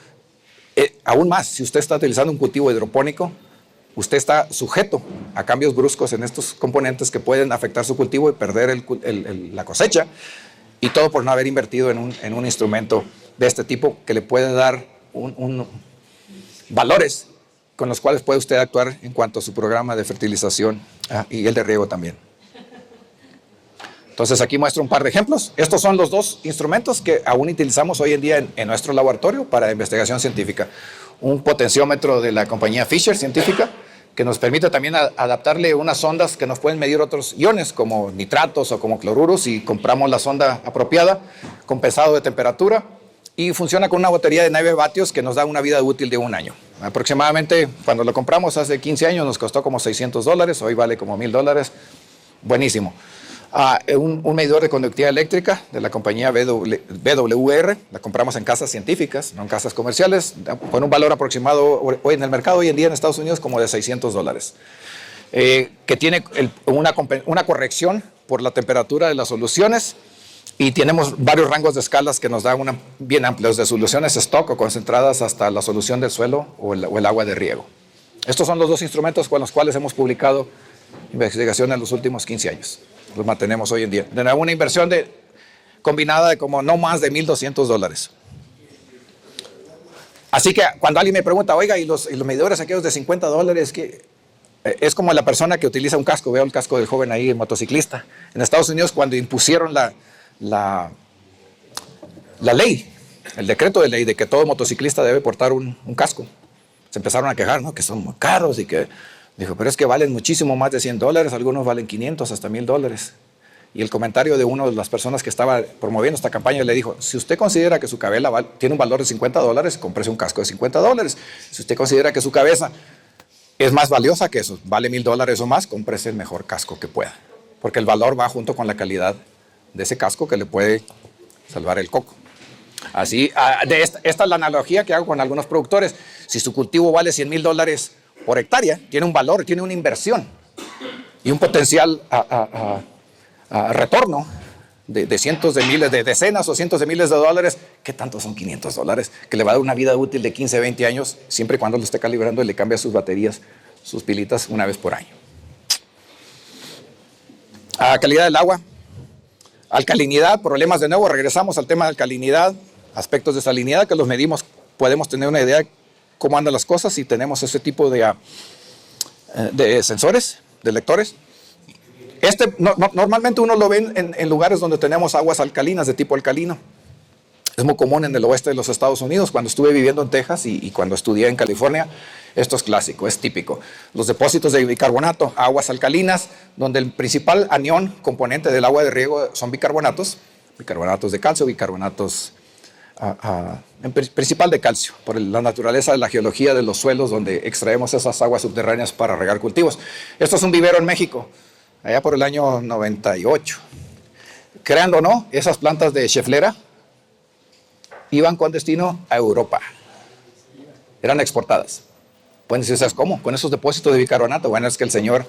aún más, si usted está utilizando un cultivo hidropónico, usted está sujeto a cambios bruscos en estos componentes que pueden afectar su cultivo y perder la cosecha, y todo por no haber invertido en un instrumento de este tipo que le puede dar valores con los cuales puede usted actuar en cuanto a su programa de fertilización y el de riego también. Entonces aquí muestro un par de ejemplos. Estos son los dos instrumentos que aún utilizamos hoy en día en nuestro laboratorio para investigación científica. Un potenciómetro de la compañía Fisher científica, que nos permite también adaptarle unas sondas que nos pueden medir otros iones como nitratos o como cloruros, y compramos la sonda apropiada con pesado de temperatura y funciona con una batería de 9 vatios que nos da una vida útil de 1 año. Aproximadamente, cuando lo compramos hace 15 años, nos costó como $600, hoy vale como $1000. Buenísimo. Un medidor de conductividad eléctrica de la compañía BWR, la compramos en casas científicas, no en casas comerciales, con un valor aproximado hoy en el mercado, hoy en día en Estados Unidos, como de $600. Que tiene una corrección por la temperatura de las soluciones, y tenemos varios rangos de escalas que nos dan bien amplios, de soluciones stock o concentradas hasta la solución del suelo o el agua de riego. Estos son los dos instrumentos con los cuales hemos publicado investigación en los últimos 15 años. Los mantenemos hoy en día. De nuevo, una inversión combinada de como no más de $1200. Así que cuando alguien me pregunta, oiga, ¿y los medidores aquellos de $50? Que es como la persona que utiliza un casco. Veo el casco del joven ahí, el motociclista. En Estados Unidos, cuando impusieron la ley, el decreto de ley de que todo motociclista debe portar un casco, se empezaron a quejar, ¿no? Que son muy caros y que... Dijo, pero es que valen muchísimo más de $100, algunos valen $500, hasta $1000. Y el comentario de una de las personas que estaba promoviendo esta campaña le dijo, si usted considera que su cabeza tiene un valor de $50, cómprese un casco de $50. Si usted considera que su cabeza es más valiosa que eso, vale $1000 o más, cómprese el mejor casco que pueda. Porque el valor va junto con la calidad de ese casco que le puede salvar el coco. Así, esta es la analogía que hago con algunos productores. Si su cultivo vale $100,000 por hectárea, tiene un valor, tiene una inversión y un potencial retorno de cientos de miles, de decenas o cientos de miles de dólares. ¿Qué tanto son $500? Que le va a dar una vida útil de 15, 20 años, siempre y cuando lo esté calibrando y le cambia sus baterías, sus pilitas una vez por año. Calidad del agua. Alcalinidad, problemas de nuevo, regresamos al tema de alcalinidad, aspectos de salinidad que los medimos, podemos tener una idea de cómo andan las cosas si tenemos ese tipo de sensores, de lectores. Normalmente uno lo ve en lugares donde tenemos aguas alcalinas de tipo alcalino. Es muy común en el oeste de los Estados Unidos. Cuando estuve viviendo en Texas y cuando estudié en California, esto es clásico, es típico. Los depósitos de bicarbonato, aguas alcalinas, donde el principal anión componente del agua de riego son bicarbonatos, bicarbonatos de calcio, bicarbonatos principal de calcio, por la naturaleza de la geología de los suelos donde extraemos esas aguas subterráneas para regar cultivos. Esto es un vivero en México, allá por el año 98. Créanlo o no, esas plantas de cheflera iban con destino a Europa. Eran exportadas. Pueden decir, ¿sabes cómo? Con esos depósitos de bicarbonato. Bueno, es que el señor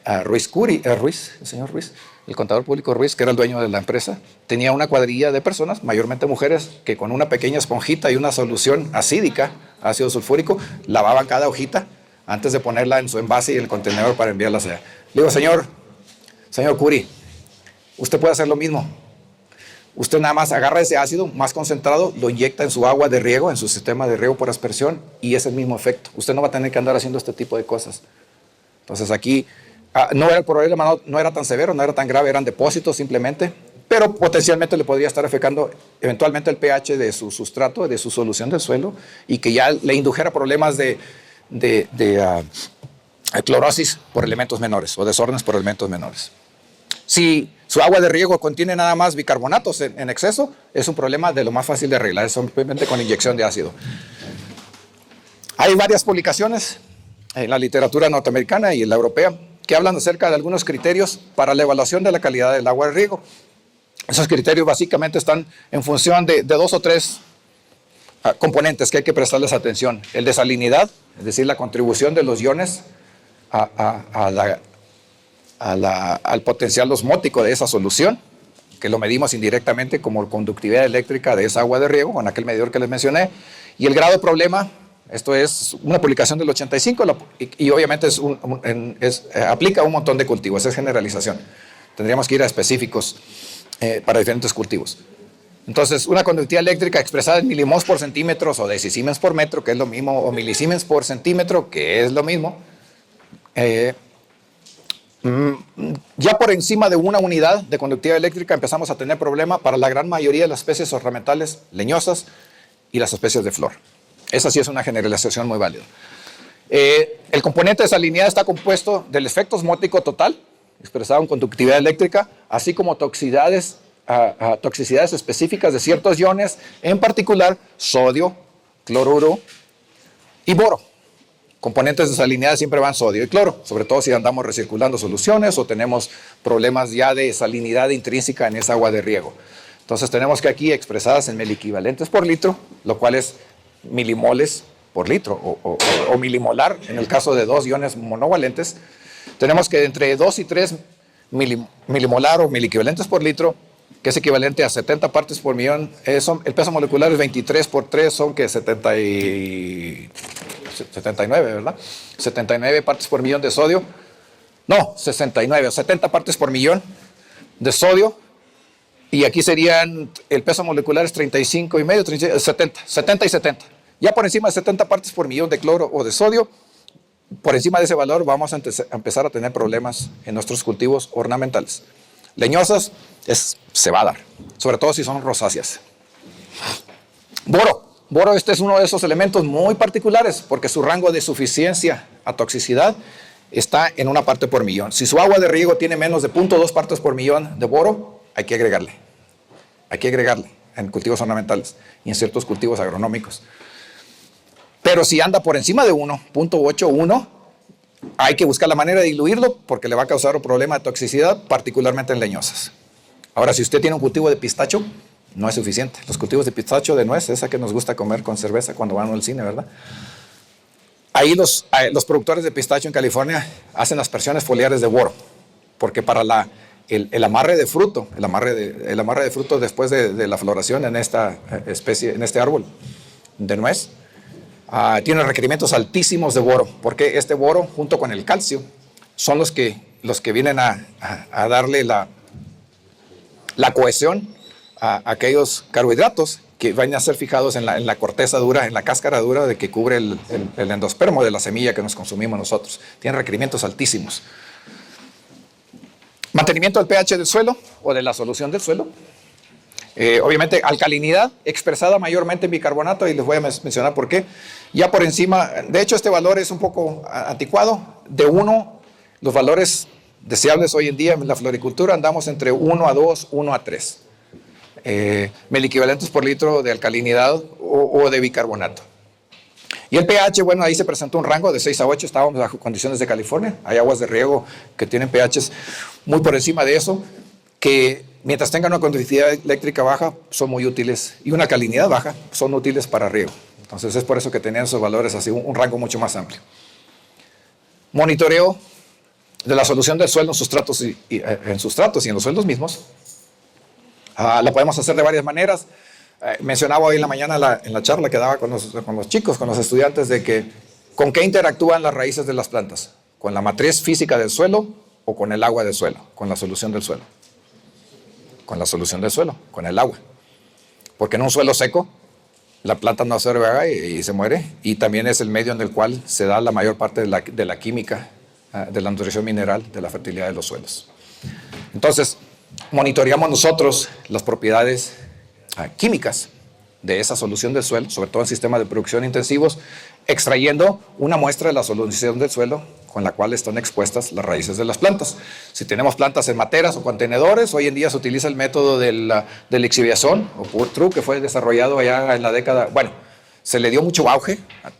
el contador público Ruiz, que era el dueño de la empresa, tenía una cuadrilla de personas, mayormente mujeres, que con una pequeña esponjita y una solución acídica, ácido sulfúrico, lavaban cada hojita antes de ponerla en su envase y el contenedor para enviarla allá. Le digo, señor Curi, usted puede hacer lo mismo. Usted nada más agarra ese ácido más concentrado, lo inyecta en su agua de riego, en su sistema de riego por aspersión, y es el mismo efecto. Usted no va a tener que andar haciendo este tipo de cosas. Entonces aquí no era el problema, no era tan severo, no era tan grave, eran depósitos simplemente, pero potencialmente le podría estar afectando eventualmente el pH de su sustrato, de su solución del suelo, y que ya le indujera problemas de clorosis por elementos menores o desórdenes por elementos menores. Si su agua de riego contiene nada más bicarbonatos en exceso, es un problema de lo más fácil de arreglar, es simplemente con inyección de ácido. Hay varias publicaciones en la literatura norteamericana y en la europea que hablan acerca de algunos criterios para la evaluación de la calidad del agua de riego. Esos criterios básicamente están en función de 2 o 3 componentes que hay que prestarles atención. El de salinidad, es decir, la contribución de los iones al potencial osmótico de esa solución, que lo medimos indirectamente como conductividad eléctrica de esa agua de riego, con aquel medidor que les mencioné, y el grado de problema. Esto es una publicación del 85 y obviamente aplica a un montón de cultivos, es generalización. Tendríamos que ir a específicos para diferentes cultivos. Entonces, una conductividad eléctrica expresada en milimos por centímetros o decisiemens por metro, que es lo mismo, o milisiemens por centímetro, que es lo mismo, ya por encima de una unidad de conductividad eléctrica empezamos a tener problema para la gran mayoría de las especies ornamentales leñosas y las especies de flor. Esa sí es una generalización muy válida. El componente de salinidad está compuesto del efecto osmótico total, expresado en conductividad eléctrica, así como toxicidades a toxicidades específicas de ciertos iones, en particular sodio, cloruro y boro. Componentes de salinidad siempre van sodio y cloro, sobre todo si andamos recirculando soluciones o tenemos problemas ya de salinidad intrínseca en esa agua de riego. Entonces tenemos que aquí expresadas en miliequivalentes por litro, lo cual es milimoles por litro o milimolar en el caso de dos iones monovalentes. Tenemos que entre 2 y 3 milimolar o miliequivalentes por litro, que es equivalente a 70 partes por millón. El peso molecular es 23 por 3, son que 79, ¿verdad? 79 partes por millón de sodio. No, 69, 70 partes por millón de sodio. Y aquí serían, el peso molecular es 35 y medio, 70 y 70. Ya por encima de 70 partes por millón de cloro o de sodio, por encima de ese valor vamos a empezar a tener problemas en nuestros cultivos ornamentales. Leñosas se va a dar, sobre todo si son rosáceas. Boro. Boro, este es uno de esos elementos muy particulares porque su rango de suficiencia a toxicidad está en una parte por millón. Si su agua de riego tiene menos de 0.2 partes por millón de boro, hay que agregarle. Hay que agregarle en cultivos ornamentales y en ciertos cultivos agronómicos. Pero si anda por encima de 1, 0.81, hay que buscar la manera de diluirlo porque le va a causar un problema de toxicidad, particularmente en leñosas. Ahora, si usted tiene un cultivo de pistacho, no es suficiente. Los cultivos de pistacho de nuez, esa que nos gusta comer con cerveza cuando van al cine, ¿verdad? Ahí los productores de pistacho en California hacen aspersiones foliares de boro, porque para el amarre de fruto, el amarre de fruto después de la floración en esta especie, en este árbol de nuez, tiene requerimientos altísimos de boro, porque este boro junto con el calcio son los que vienen a darle la cohesión a aquellos carbohidratos que van a ser fijados en la corteza dura, en la cáscara dura de que cubre el endospermo de la semilla que nos consumimos nosotros. Tienen requerimientos altísimos. Mantenimiento del pH del suelo o de la solución del suelo. Obviamente alcalinidad expresada mayormente en bicarbonato y les voy a mencionar por qué. Ya por encima, de hecho este valor es un poco anticuado. De 1, los valores deseables hoy en día en la floricultura andamos entre 1 a 2, 1 a 3. Miliequivalentes por litro de alcalinidad o de bicarbonato. Y el pH, bueno, ahí se presentó un rango de 6 a 8, estábamos bajo condiciones de California. Hay aguas de riego que tienen pHs muy por encima de eso, que mientras tengan una conductividad eléctrica baja, son muy útiles, y una alcalinidad baja, son útiles para riego. Entonces es por eso que tenían esos valores así, un rango mucho más amplio. Monitoreo de la solución del suelo en sustratos y en los suelos mismos. La podemos hacer de varias maneras. Mencionaba hoy en la mañana en la charla que daba con los chicos, con los estudiantes, de que con qué interactúan las raíces de las plantas, con la matriz física del suelo o con el agua del suelo, con la solución del suelo. Con la solución del suelo, con el agua. Porque en un suelo seco, la planta no absorbe agua y se muere, y también es el medio en el cual se da la mayor parte de la química, de la nutrición mineral, de la fertilidad de los suelos. Entonces, monitoreamos nosotros las propiedades químicas de esa solución del suelo, sobre todo en sistemas de producción intensivos, extrayendo una muestra de la solución del suelo con la cual están expuestas las raíces de las plantas. Si tenemos plantas en materas o contenedores, hoy en día se utiliza el método del lixiviación o pour-through, que fue desarrollado allá en la década, bueno, se le dio mucho auge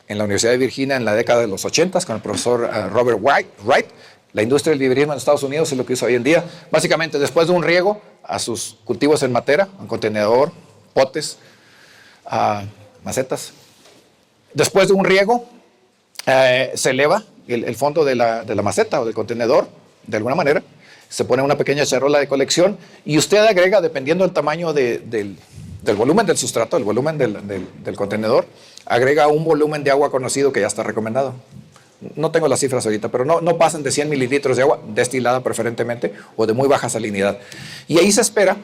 en la Universidad de Virginia en la década de los 80 con el profesor Robert Wright. La industria del viverismo en Estados Unidos es lo que hizo hoy en día. Básicamente, después de un riego a sus cultivos en matera, en contenedor, potes, macetas. Después de un riego, se eleva el fondo de la maceta o del contenedor, de alguna manera. Se pone una pequeña charola de colección y usted agrega, dependiendo del tamaño del volumen del sustrato, el volumen del contenedor, agrega un volumen de agua conocido que ya está recomendado. No tengo las cifras ahorita, pero no pasan de 100 mililitros de agua, destilada preferentemente, o de muy baja salinidad. Y ahí se espera,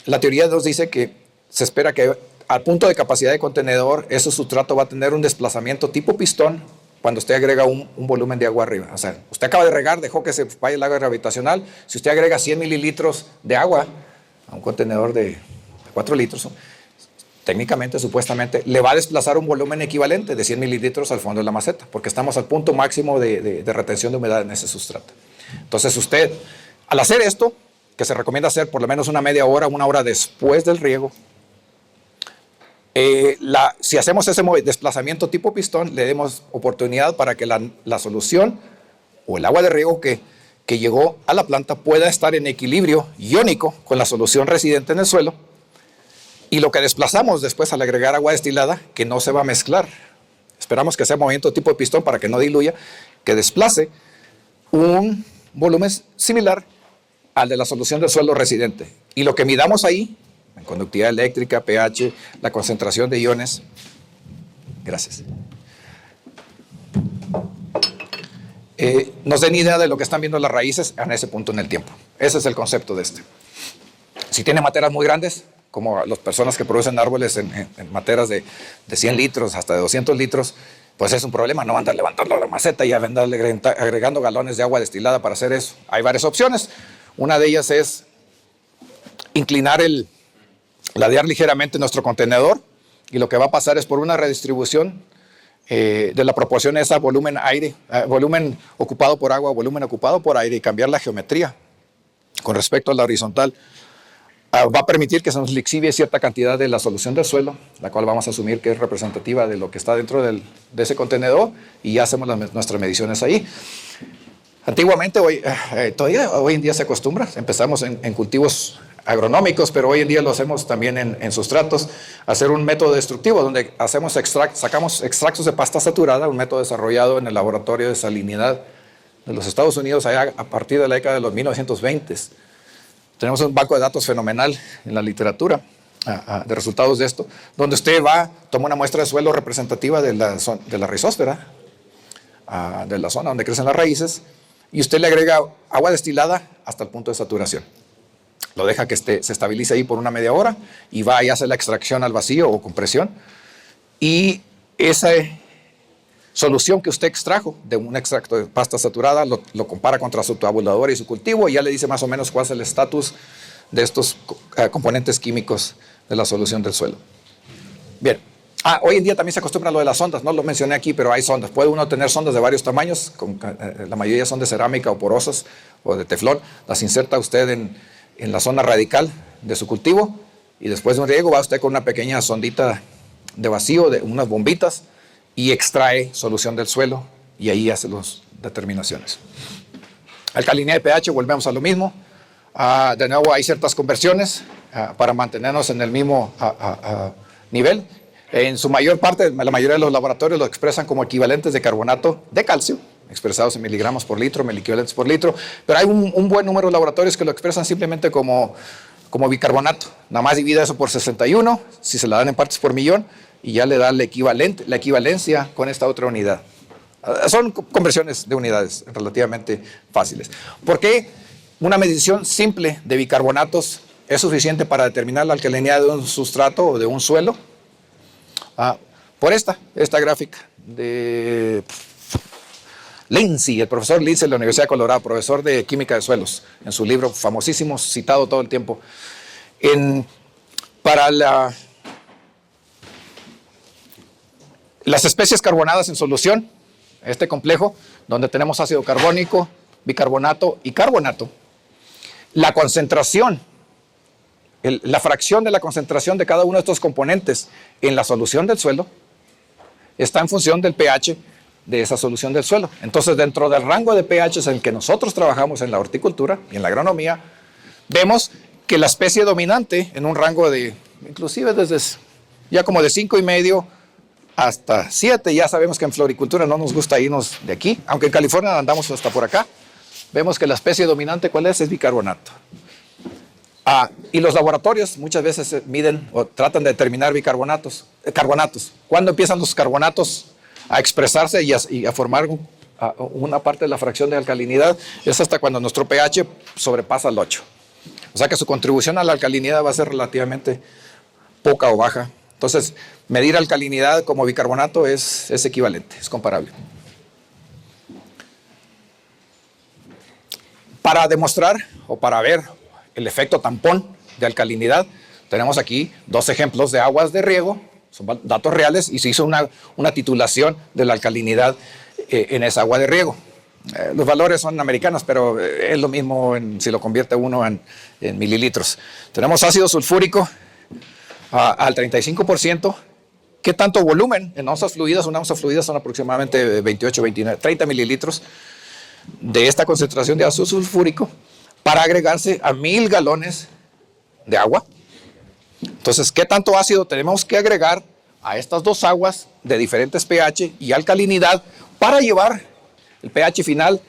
la teoría nos dice que se espera que al punto de capacidad de contenedor, ese sustrato va a tener un desplazamiento tipo pistón cuando usted agrega un volumen de agua arriba. O sea, usted acaba de regar, dejó que se vaya el agua gravitacional. Si usted agrega 100 mililitros de agua a un contenedor de 4 litros, técnicamente, supuestamente, le va a desplazar un volumen equivalente de 100 mililitros al fondo de la maceta, porque estamos al punto máximo de retención de humedad en ese sustrato. Entonces usted, al hacer esto, que se recomienda hacer por lo menos una media hora, una hora después del riego. Si hacemos ese desplazamiento tipo pistón, le demos oportunidad para que la solución o el agua de riego que llegó a la planta pueda estar en equilibrio iónico con la solución residente en el suelo, y lo que desplazamos después al agregar agua destilada, que no se va a mezclar. Esperamos que sea movimiento tipo de pistón para que no diluya, que desplace un volumen similar al de la solución del suelo residente. Y lo que midamos ahí, en conductividad eléctrica, pH, la concentración de iones. Gracias. Nos den idea de lo que están viendo las raíces en ese punto en el tiempo. Ese es el concepto de este. Si tiene materas muy grandes, como las personas que producen árboles en materas de 100 litros hasta de 200 litros, pues es un problema, no andar levantando la maceta y andarle agregando galones de agua destilada para hacer eso. Hay varias opciones. Una de ellas es inclinar ladear ligeramente nuestro contenedor, y lo que va a pasar es por una redistribución de la proporción esa volumen ocupado por agua, volumen ocupado por aire, y cambiar la geometría con respecto a la horizontal. Va a permitir que se nos lixivie cierta cantidad de la solución del suelo, la cual vamos a asumir que es representativa de lo que está dentro de ese contenedor, y ya hacemos nuestras mediciones ahí. Antiguamente, todavía hoy en día se acostumbra, empezamos en cultivos agronómicos, pero hoy en día lo hacemos también en sustratos, hacer un método destructivo donde sacamos extractos de pasta saturada, un método desarrollado en el laboratorio de salinidad de los Estados Unidos allá a partir de la década de los 1920s. Tenemos un banco de datos fenomenal en la literatura de resultados de esto, donde usted toma una muestra de suelo representativa de la rizósfera, de la zona donde crecen las raíces, y usted le agrega agua destilada hasta el punto de saturación. Lo deja que se estabilice ahí por una media hora y va y hace la extracción al vacío o compresión. Y esa solución que usted extrajo de un extracto de pasta saturada lo compara contra su tabulador y su cultivo, y ya le dice más o menos cuál es el estatus de estos componentes químicos de la solución del suelo. Bien. Hoy en día también se acostumbra a lo de las sondas, no lo mencioné aquí, pero hay sondas. Puede uno tener sondas de varios tamaños, la mayoría son de cerámica o porosas o de teflón. Las inserta usted en la zona radical de su cultivo, y después de un riego va usted con una pequeña sondita de vacío, de unas bombitas, y extrae solución del suelo, y ahí hace las determinaciones. Alcalinidad de pH, volvemos a lo mismo. De nuevo hay ciertas conversiones para mantenernos en el mismo nivel. En su mayor parte, la mayoría de los laboratorios lo expresan como equivalentes de carbonato de calcio, expresados en miligramos por litro, miliequivalentes por litro, pero hay un buen número de laboratorios que lo expresan simplemente como bicarbonato. Nada más divide eso por 61, si se la dan en partes por millón, y ya le da la equivalencia con esta otra unidad. Son conversiones de unidades relativamente fáciles. ¿Por qué una medición simple de bicarbonatos es suficiente para determinar la alcalinidad de un sustrato o de un suelo? Por esta gráfica de Lindsay, el profesor Lindsay de la Universidad de Colorado, profesor de química de suelos, en su libro famosísimo, citado todo el tiempo. Para las especies carbonadas en solución, este complejo, donde tenemos ácido carbónico, bicarbonato y carbonato, la concentración, la fracción de la concentración de cada uno de estos componentes en la solución del suelo está en función del pH de esa solución del suelo. Entonces, dentro del rango de pH en el que nosotros trabajamos en la horticultura y en la agronomía, vemos que la especie dominante en un rango de, inclusive desde ya como de 5,5 hasta 7, ya sabemos que en floricultura no nos gusta irnos de aquí, aunque en California andamos hasta por acá, vemos que la especie dominante, ¿cuál es? Es bicarbonato. Y los laboratorios muchas veces miden o tratan de determinar carbonatos. ¿Cuándo empiezan los carbonatos a expresarse y a formar una parte de la fracción de alcalinidad? Es hasta cuando nuestro pH sobrepasa el 8. O sea que su contribución a la alcalinidad va a ser relativamente poca o baja. Entonces, medir alcalinidad como bicarbonato es equivalente, es comparable. Para demostrar o para ver el efecto tampón de alcalinidad, tenemos aquí 2 ejemplos de aguas de riego, son datos reales, y se hizo una titulación de la alcalinidad en esa agua de riego. Los valores son americanos, pero es lo mismo si lo convierte uno en mililitros. Tenemos ácido sulfúrico al 35%. ¿Qué tanto volumen? En onzas fluidas, una onza fluida son aproximadamente 28, 29, 30 mililitros de esta concentración de ácido sulfúrico para agregarse a 1000 galones de agua. Entonces, ¿qué tanto ácido tenemos que agregar a estas dos aguas de diferentes pH y alcalinidad para llevar el pH final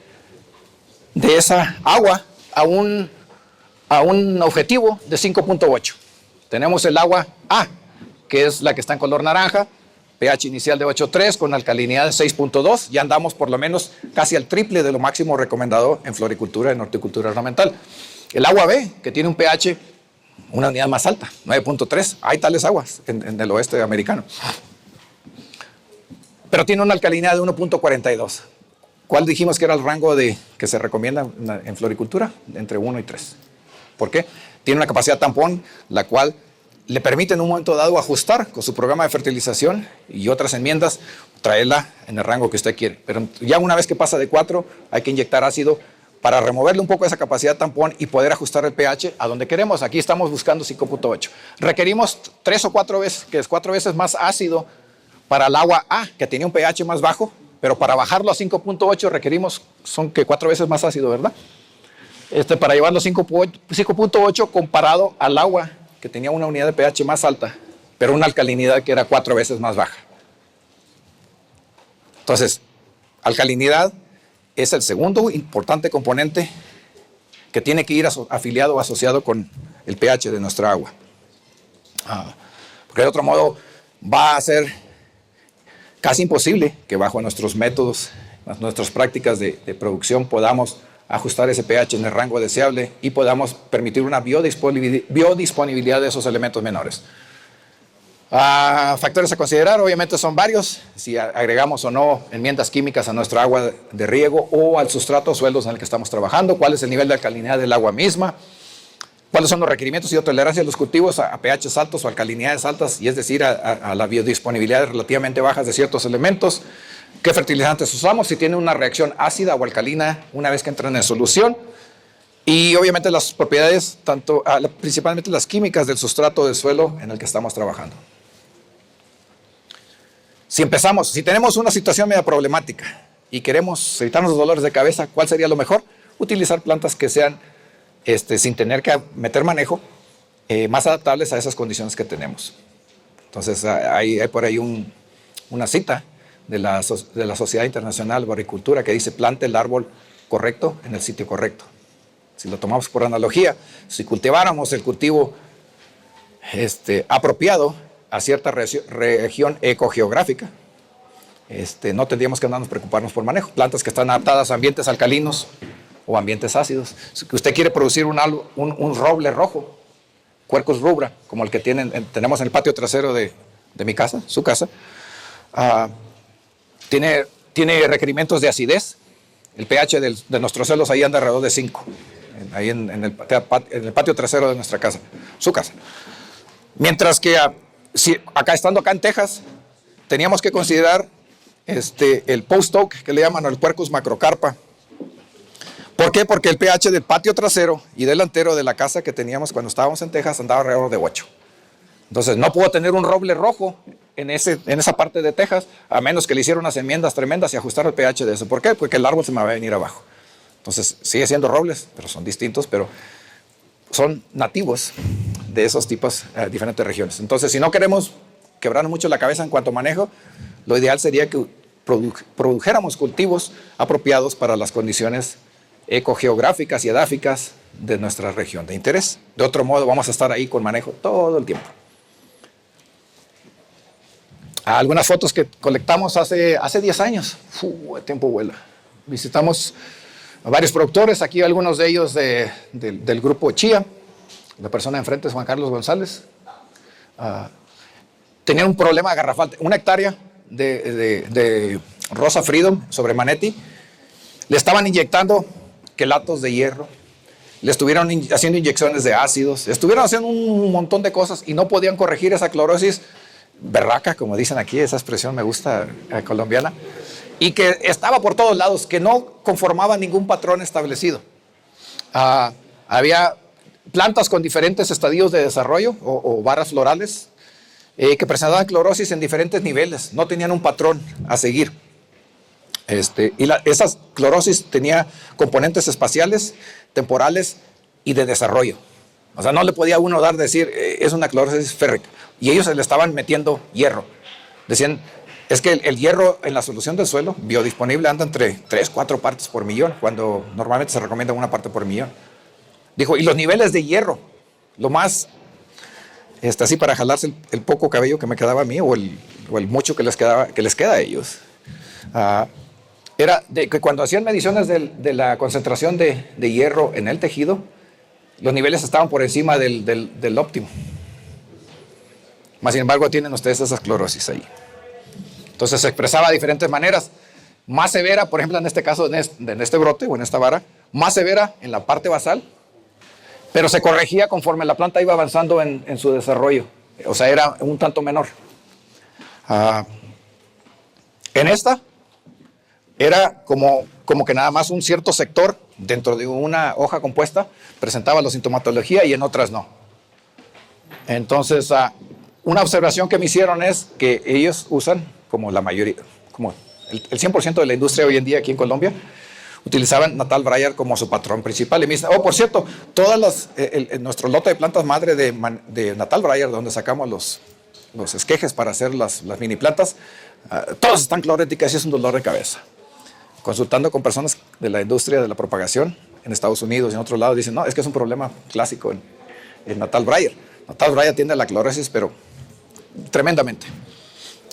de esa agua a un objetivo de 5.8? Tenemos el agua A, que es la que está en color naranja, pH inicial de 8.3 con alcalinidad de 6.2. Ya andamos por lo menos casi al triple de lo máximo recomendado en floricultura, en horticultura ornamental. El agua B, que tiene un pH, una unidad más alta, 9.3. Hay tales aguas en el oeste americano. Pero tiene una alcalinidad de 1.42. ¿Cuál dijimos que era el rango que se recomienda en floricultura? Entre 1 y 3. ¿Por qué? Tiene una capacidad tampón, la cual le permite en un momento dado ajustar con su programa de fertilización y otras enmiendas, traerla en el rango que usted quiere. Pero ya una vez que pasa de 4, hay que inyectar ácido para removerle un poco esa capacidad tampón y poder ajustar el pH a donde queremos. Aquí estamos buscando 5.8. Requerimos 3 o 4 veces, que es 4 veces más ácido para el agua A, que tenía un pH más bajo, pero para bajarlo a 5.8 requerimos, son que 4 veces más ácido, ¿verdad? Para llevarlo a 5.8 comparado al agua que tenía una unidad de pH más alta, pero una alcalinidad que era 4 veces más baja. Entonces, alcalinidad es el segundo importante componente que tiene que ir afiliado o asociado con el pH de nuestra agua. Porque de otro modo va a ser casi imposible que bajo nuestros métodos, nuestras prácticas de producción podamos ajustar ese pH en el rango deseable y podamos permitir una biodisponibilidad de esos elementos menores. Factores a considerar, obviamente son varios, si agregamos o no enmiendas químicas a nuestra agua de riego o al sustrato o suelos en el que estamos trabajando, cuál es el nivel de alcalinidad del agua misma, cuáles son los requerimientos y tolerancia de los cultivos a pHs altos o alcalinidades altas, y es decir, a la biodisponibilidad relativamente bajas de ciertos elementos. ¿Qué fertilizantes usamos? Si tiene una reacción ácida o alcalina una vez que entran en solución. Y obviamente las propiedades, principalmente las químicas del sustrato del suelo en el que estamos trabajando. Si tenemos una situación media problemática y queremos evitarnos los dolores de cabeza, ¿cuál sería lo mejor? Utilizar plantas que sean, sin tener que meter manejo, más adaptables a esas condiciones que tenemos. Entonces hay por ahí una cita de la Sociedad Internacional de Agricultura que dice: plante el árbol correcto en el sitio correcto. Si lo tomamos por analogía, si cultiváramos el cultivo apropiado a cierta región ecogeográfica, no tendríamos que andarnos preocuparnos por manejo. Plantas que están adaptadas a ambientes alcalinos o ambientes ácidos. Si usted quiere producir un roble rojo, Quercus rubra, como el que tenemos en el patio trasero de mi casa, su casa, tiene requerimientos de acidez. El pH de nuestros suelos ahí anda alrededor de 5, ahí en el patio trasero de nuestra casa, su casa. Mientras que estando acá en Texas, teníamos que considerar el post oak, que le llaman, o el Quercus macrocarpa. ¿Por qué? Porque el pH del patio trasero y delantero de la casa que teníamos cuando estábamos en Texas andaba alrededor de 8. Entonces no puedo tener un roble rojo en esa parte de Texas, a menos que le hiciera unas enmiendas tremendas y ajustar el pH de eso. ¿Por qué? Porque el árbol se me va a venir abajo. Entonces sigue siendo robles, pero son distintos, pero son nativos de esos tipos de diferentes regiones. Entonces, si no queremos quebrar mucho la cabeza en cuanto a manejo, lo ideal sería que produjéramos cultivos apropiados para las condiciones ecogeográficas y edáficas de nuestra región de interés. De otro modo, vamos a estar ahí con manejo todo el tiempo. Algunas fotos que colectamos hace 10 años. El tiempo vuela. Visitamos a varios productores, aquí algunos de ellos del grupo Chía. La persona enfrente es Juan Carlos González. Tenían un problema garrafal, 1 hectárea de Rosa Freedom sobre Manetti. Le estaban inyectando quelatos de hierro, le estuvieron haciendo inyecciones de ácidos, estuvieron haciendo un montón de cosas y no podían corregir esa clorosis berraca, como dicen aquí, esa expresión me gusta, colombiana. y que estaba por todos lados, que no conformaba ningún patrón establecido. Había plantas con diferentes estadios de desarrollo o barras florales que presentaban clorosis en diferentes niveles, no tenían un patrón a seguir. Esas clorosis tenía componentes espaciales, temporales y de desarrollo. O sea, no le podía uno decir, es una clorosis férrica. Y ellos se le estaban metiendo hierro. Decían, es que el hierro en la solución del suelo biodisponible anda entre 3, 4 partes por millón, cuando normalmente se recomienda 1 parte por millón. Dijo, y los niveles de hierro, lo más, así para jalarse el poco cabello que me quedaba a mí, o el mucho que les queda a ellos. Era de que cuando hacían mediciones de la concentración de hierro en el tejido, los niveles estaban por encima del óptimo. Más sin embargo, tienen ustedes esas clorosis ahí. Entonces se expresaba de diferentes maneras. Más severa, por ejemplo, en este caso, en este brote o en esta vara, más severa en la parte basal, pero se corregía conforme la planta iba avanzando en su desarrollo. O sea, era un tanto menor. En esta, era como que nada más un cierto sector dentro de una hoja compuesta presentaba la sintomatología y en otras no. Entonces, una observación que me hicieron es que ellos usan, como la mayoría, como el 100% de la industria hoy en día aquí en Colombia, utilizaban Natal Braier como su patrón principal. Y me dicen, por cierto, nuestro lote de plantas madre de Natal Braier, donde sacamos los esquejes para hacer las mini plantas, todas están cloréticas y es un dolor de cabeza. Consultando con personas de la industria de la propagación en Estados Unidos y en otros lados, dicen, no, es que es un problema clásico en Natal Braier. Natal Braier tiende a la clorosis, pero tremendamente.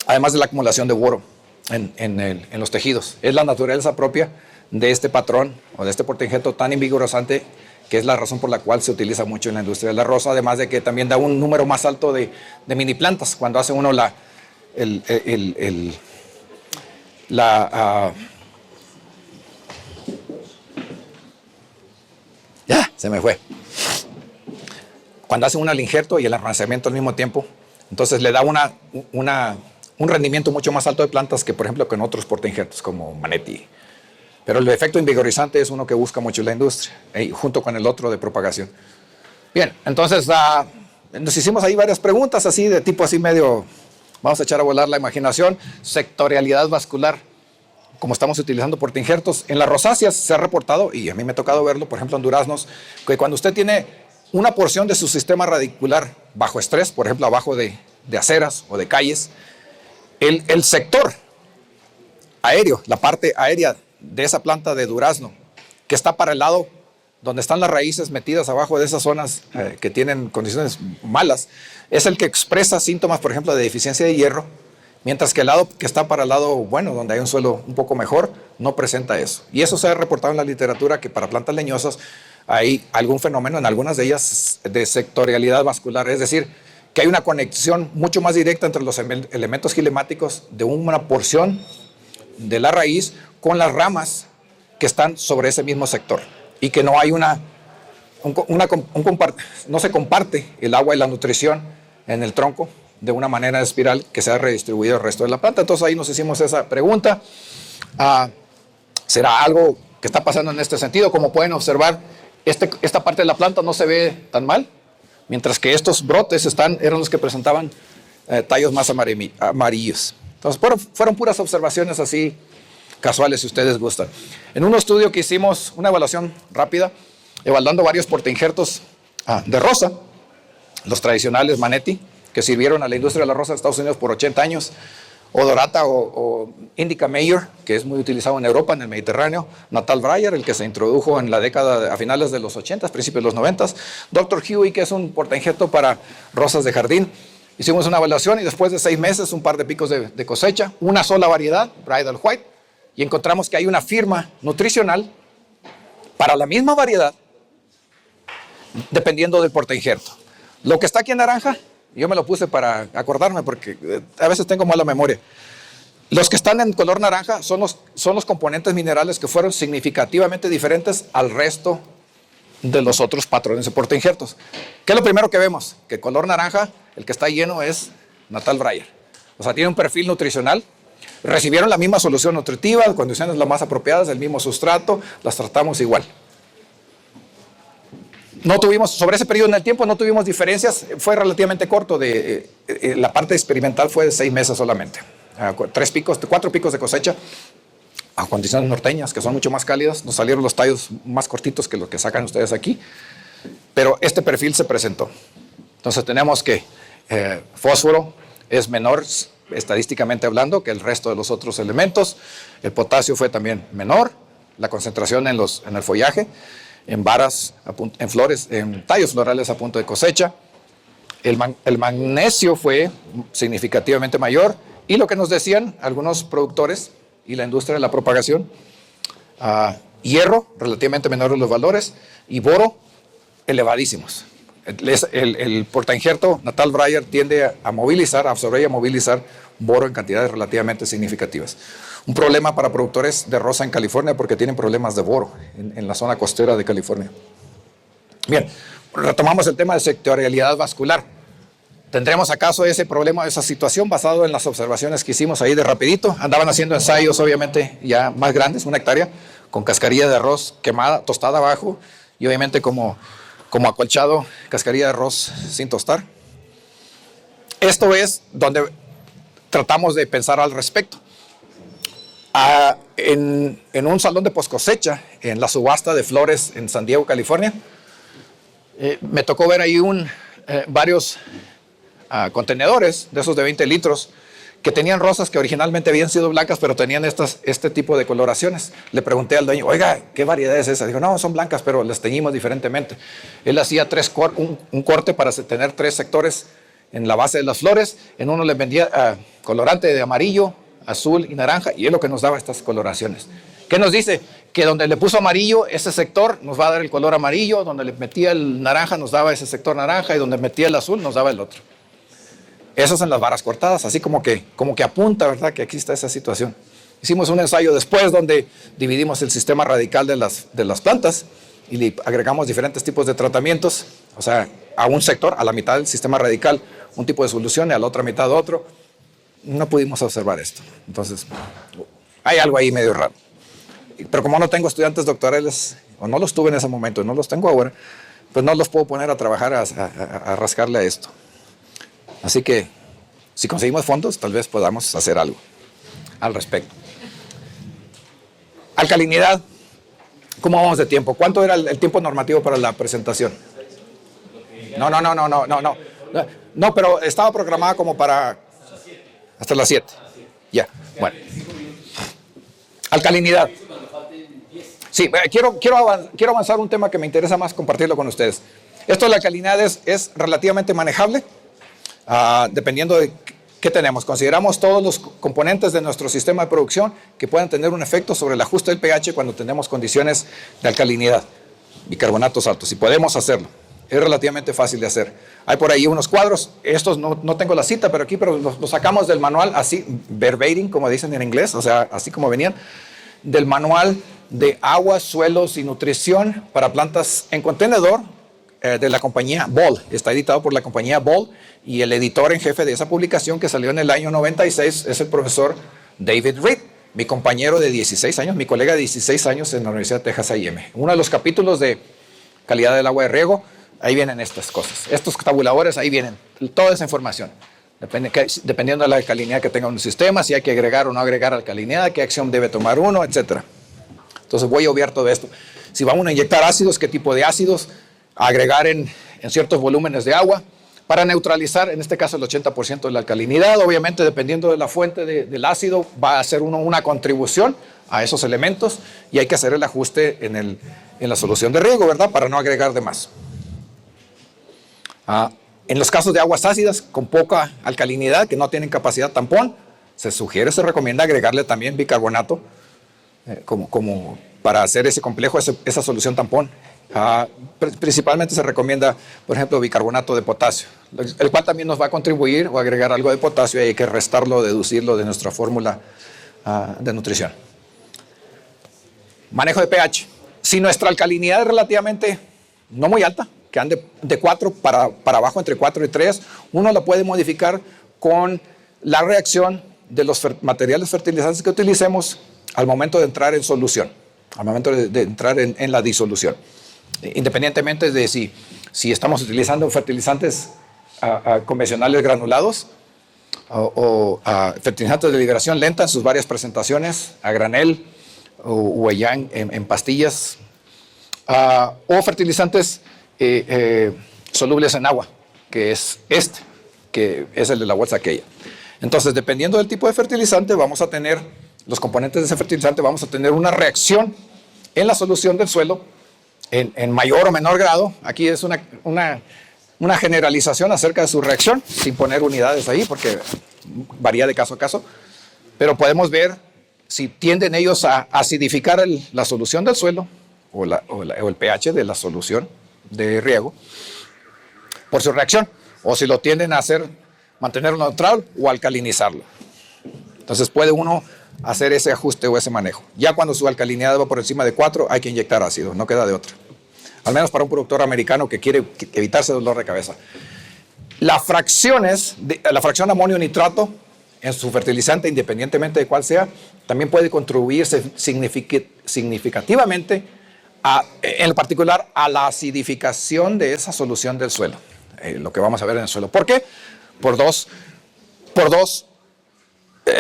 Además de la acumulación de boro en los tejidos. Es la naturaleza propia de este patrón o de este portainjerto tan invigorosante, que es la razón por la cual se utiliza mucho en la industria de la rosa, además de que también da un número más alto de mini plantas. Cuando hace uno ya, se me fue. Cuando hace uno el injerto y el arrancamiento al mismo tiempo, entonces le da un rendimiento mucho más alto de plantas que, por ejemplo, con otros portainjertos como Manetti. Pero el efecto invigorizante es uno que busca mucho la industria, junto con el otro de propagación. Bien, entonces nos hicimos ahí varias preguntas así de tipo así medio, vamos a echar a volar la imaginación. Sectorialidad vascular, como estamos utilizando portainjertos. En las rosáceas se ha reportado, y a mí me ha tocado verlo, por ejemplo en duraznos, que cuando usted tiene una porción de su sistema radicular bajo estrés, por ejemplo abajo de aceras o de calles, el sector aéreo, la parte aérea de esa planta de durazno, que está para el lado donde están las raíces metidas abajo de esas zonas que tienen condiciones malas, es el que expresa síntomas, por ejemplo, de deficiencia de hierro, mientras que el lado que está para el lado bueno, donde hay un suelo un poco mejor, no presenta eso. Y eso se ha reportado en la literatura, que para plantas leñosas hay algún fenómeno, en algunas de ellas, de sectorialidad vascular, es decir, que hay una conexión mucho más directa entre los elementos gilemáticos de una porción de la raíz con las ramas que están sobre ese mismo sector, y que no hay no se comparte el agua y la nutrición en el tronco de una manera espiral que sea redistribuido al resto de la planta. Entonces ahí nos hicimos esa pregunta. ¿Será algo que está pasando en este sentido? Como pueden observar, esta parte de la planta no se ve tan mal, mientras que estos brotes eran los que presentaban tallos más amarillos. Entonces fueron puras observaciones así casuales, si ustedes gustan. En un estudio que hicimos, una evaluación rápida, evaluando varios portainjertos de rosa, los tradicionales Manetti, que sirvieron a la industria de la rosa de Estados Unidos por 80 años, Odorata o Indica Major, que es muy utilizado en Europa, en el Mediterráneo, Natal Braier, el que se introdujo en la década a finales de los 80, principios de los 90, Dr. Huey, que es un portainjerto para rosas de jardín. Hicimos una evaluación y después de 6 meses, un par de picos de cosecha, una sola variedad, Bridal White, y encontramos que hay una firma nutricional para la misma variedad, dependiendo del portainjerto. Lo que está aquí en naranja, yo me lo puse para acordarme porque a veces tengo mala memoria. Los que están en color naranja son los componentes minerales que fueron significativamente diferentes al resto de los otros patrones de portainjertos. ¿Qué es lo primero que vemos? Que el color naranja, el que está lleno, es Natal Braier. O sea, tiene un perfil nutricional Recibieron la misma solución nutritiva, condiciones las más apropiadas, el mismo sustrato, las tratamos igual. No tuvimos, sobre ese periodo en el tiempo no tuvimos diferencias, fue relativamente corto, la parte experimental fue de 6 meses solamente. 4 picos de cosecha a condiciones norteñas, que son mucho más cálidas, nos salieron los tallos más cortitos que los que sacan ustedes aquí, pero este perfil se presentó. Entonces tenemos que fósforo es menor, estadísticamente hablando, que el resto de los otros elementos, el potasio fue también menor, la concentración en el follaje, en varas, en flores, en tallos florales a punto de cosecha. El magnesio fue significativamente mayor y lo que nos decían algunos productores y la industria de la propagación, hierro, relativamente menores los valores, y boro, elevadísimos. El portainjerto Natal Breyer tiende a absorber y a movilizar boro en cantidades relativamente significativas. Un problema para productores de rosa en California porque tienen problemas de boro en la zona costera de California. Bien, retomamos el tema de sectorialidad vascular. ¿Tendremos acaso ese problema, esa situación basado en las observaciones que hicimos ahí de rapidito? Andaban haciendo ensayos obviamente ya más grandes, 1 hectárea, con cascarilla de arroz quemada, tostada abajo y obviamente como acolchado, cascarilla de arroz sin tostar. Esto es donde tratamos de pensar al respecto. En un salón de poscosecha, en la subasta de flores en San Diego, California, me tocó ver ahí varios contenedores de esos de 20 litros que tenían rosas que originalmente habían sido blancas, pero tenían este tipo de coloraciones. Le pregunté al dueño, oiga, ¿qué variedad es esa? Dijo, no, son blancas, pero las teñimos diferentemente. Él hacía un corte para tener 3 sectores en la base de las flores. En uno les vendía colorante de amarillo, azul y naranja, y es lo que nos daba estas coloraciones. ¿Qué nos dice? Que donde le puso amarillo, ese sector nos va a dar el color amarillo, donde le metía el naranja nos daba ese sector naranja, y donde metía el azul nos daba el otro. Eso es en las varas cortadas, así como que apunta, ¿verdad?, que exista esa situación. Hicimos un ensayo después donde dividimos el sistema radical de las plantas y le agregamos diferentes tipos de tratamientos, o sea, a un sector, a la mitad del sistema radical, un tipo de solución y a la otra mitad otro. No pudimos observar esto. Entonces, hay algo ahí medio raro. Pero como no tengo estudiantes doctorales, o no los tuve en ese momento, no los tengo ahora, pues no los puedo poner a trabajar a rascarle a esto. Así que, si conseguimos fondos, tal vez podamos hacer algo al respecto. Alcalinidad. ¿Cómo vamos de tiempo? ¿Cuánto era el tiempo normativo para la presentación? No, pero estaba programada como para hasta las 7. Ya, bueno. Alcalinidad. Sí, quiero avanzar un tema que me interesa más compartirlo con ustedes. Esto de la alcalinidad es relativamente manejable, dependiendo de qué tenemos. Consideramos todos los componentes de nuestro sistema de producción que puedan tener un efecto sobre el ajuste del pH cuando tenemos condiciones de alcalinidad, bicarbonatos altos, y podemos hacerlo. Es relativamente fácil de hacer. Hay por ahí unos cuadros, estos no tengo la cita, pero los sacamos del manual, así, verbatim, como dicen en inglés, o sea, así como venían, del manual de agua, suelos y nutrición para plantas en contenedor de la compañía Ball. Está editado por la compañía Ball y el editor en jefe de esa publicación, que salió en el año 96, es el profesor David Reed, mi compañero de 16 años, mi colega de 16 años en la Universidad de Texas A&M. Uno de los capítulos de calidad del agua de riego, ahí vienen estas cosas. Estos tabuladores, ahí vienen toda esa información. Dependiendo de la alcalinidad que tenga un sistema, si hay que agregar o no agregar alcalinidad, qué acción debe tomar uno, etc. Entonces voy a obviar todo esto. Si vamos a inyectar ácidos, qué tipo de ácidos, agregar en ciertos volúmenes de agua, para neutralizar, en este caso, el 80% de la alcalinidad. Obviamente, dependiendo de la fuente del ácido, va a hacer una contribución a esos elementos y hay que hacer el ajuste en la solución de riego, ¿verdad?, para no agregar de más. En los casos de aguas ácidas con poca alcalinidad, que no tienen capacidad tampón, se recomienda agregarle también bicarbonato como para hacer ese complejo, esa solución tampón. Principalmente se recomienda, por ejemplo, bicarbonato de potasio, el cual también nos va a contribuir o agregar algo de potasio y hay que restarlo o deducirlo de nuestra fórmula de nutrición. Manejo de pH. Si nuestra alcalinidad es relativamente no muy alta, que ande de 4 para abajo, entre 4 y 3, uno la puede modificar con la reacción de los materiales fertilizantes que utilicemos al momento de entrar en solución, al momento de entrar en la disolución. Independientemente de si estamos utilizando fertilizantes convencionales granulados o fertilizantes de liberación lenta en sus varias presentaciones, a granel o allá en pastillas, o fertilizantes solubles en agua, que es que es el de la bolsa aquella. Entonces, dependiendo del tipo de fertilizante, vamos a tener, los componentes de ese fertilizante, vamos a tener una reacción en la solución del suelo en mayor o menor grado. Aquí es una generalización acerca de su reacción, sin poner unidades ahí, porque varía de caso a caso. Pero podemos ver si tienden ellos a acidificar la solución del suelo o el pH de la solución de riego por su reacción, o si lo tienden a mantenerlo neutral o alcalinizarlo. Entonces puede uno hacer ese ajuste o ese manejo. Ya cuando su alcalinidad va por encima de 4, hay que inyectar ácido, no queda de otra. Al menos para un productor americano que quiere evitarse dolor de cabeza. La fracción amonio nitrato en su fertilizante, independientemente de cuál sea, también puede contribuir significativamente, en particular, a la acidificación de esa solución del suelo. Lo que vamos a ver en el suelo. ¿Por qué? Por dos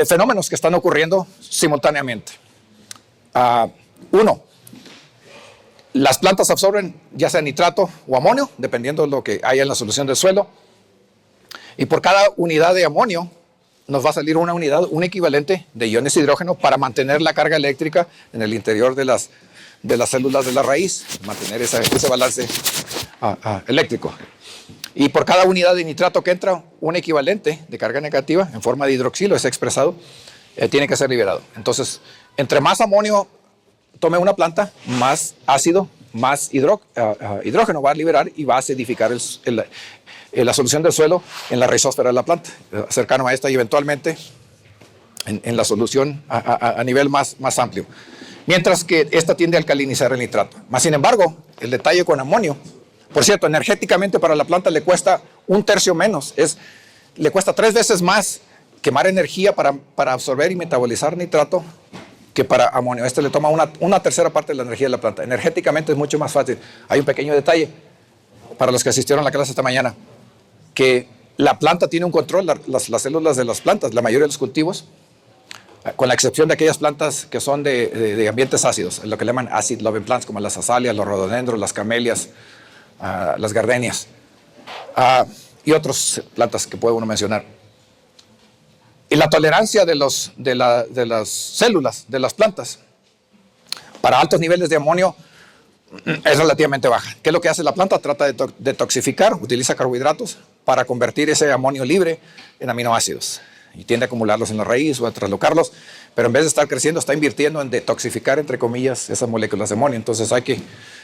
fenómenos que están ocurriendo simultáneamente. Uno, las plantas absorben ya sea nitrato o amonio, dependiendo de lo que haya en la solución del suelo. Y por cada unidad de amonio nos va a salir un equivalente de iones de hidrógeno para mantener la carga eléctrica en el interior de las células de la raíz, mantener ese balance eléctrico. Y por cada unidad de nitrato que entra, un equivalente de carga negativa en forma de hidroxilo es expresado, tiene que ser liberado. Entonces, entre más amonio tome una planta, más ácido, más hidrógeno va a liberar y va a acidificar la solución del suelo en la rizósfera de la planta, cercano a esta y eventualmente en la solución a nivel más amplio. Mientras que esta tiende a alcalinizar el nitrato. Más sin embargo, el detalle con amonio, por cierto, energéticamente para la planta le cuesta 1/3 menos, le cuesta 3 veces más quemar energía para absorber y metabolizar nitrato que para amonio. Le toma una tercera parte de la energía de la planta. Energéticamente es mucho más fácil. Hay un pequeño detalle para los que asistieron a la clase esta mañana, que la planta tiene un control, las células de las plantas, la mayoría de los cultivos, con la excepción de aquellas plantas que son de ambientes ácidos, lo que le llaman acid loving plants, como las azaleas, los rododendros, las camelias, las gardenias y otras plantas que puede uno mencionar. Y la tolerancia de las células de las plantas para altos niveles de amonio es relativamente baja. ¿Qué es lo que hace la planta? Trata de detoxificar, utiliza carbohidratos para convertir ese amonio libre en aminoácidos y tiende a acumularlos en la raíz o a traslocarlos, pero en vez de estar creciendo está invirtiendo en detoxificar, entre comillas, esas moléculas de amonio. Entonces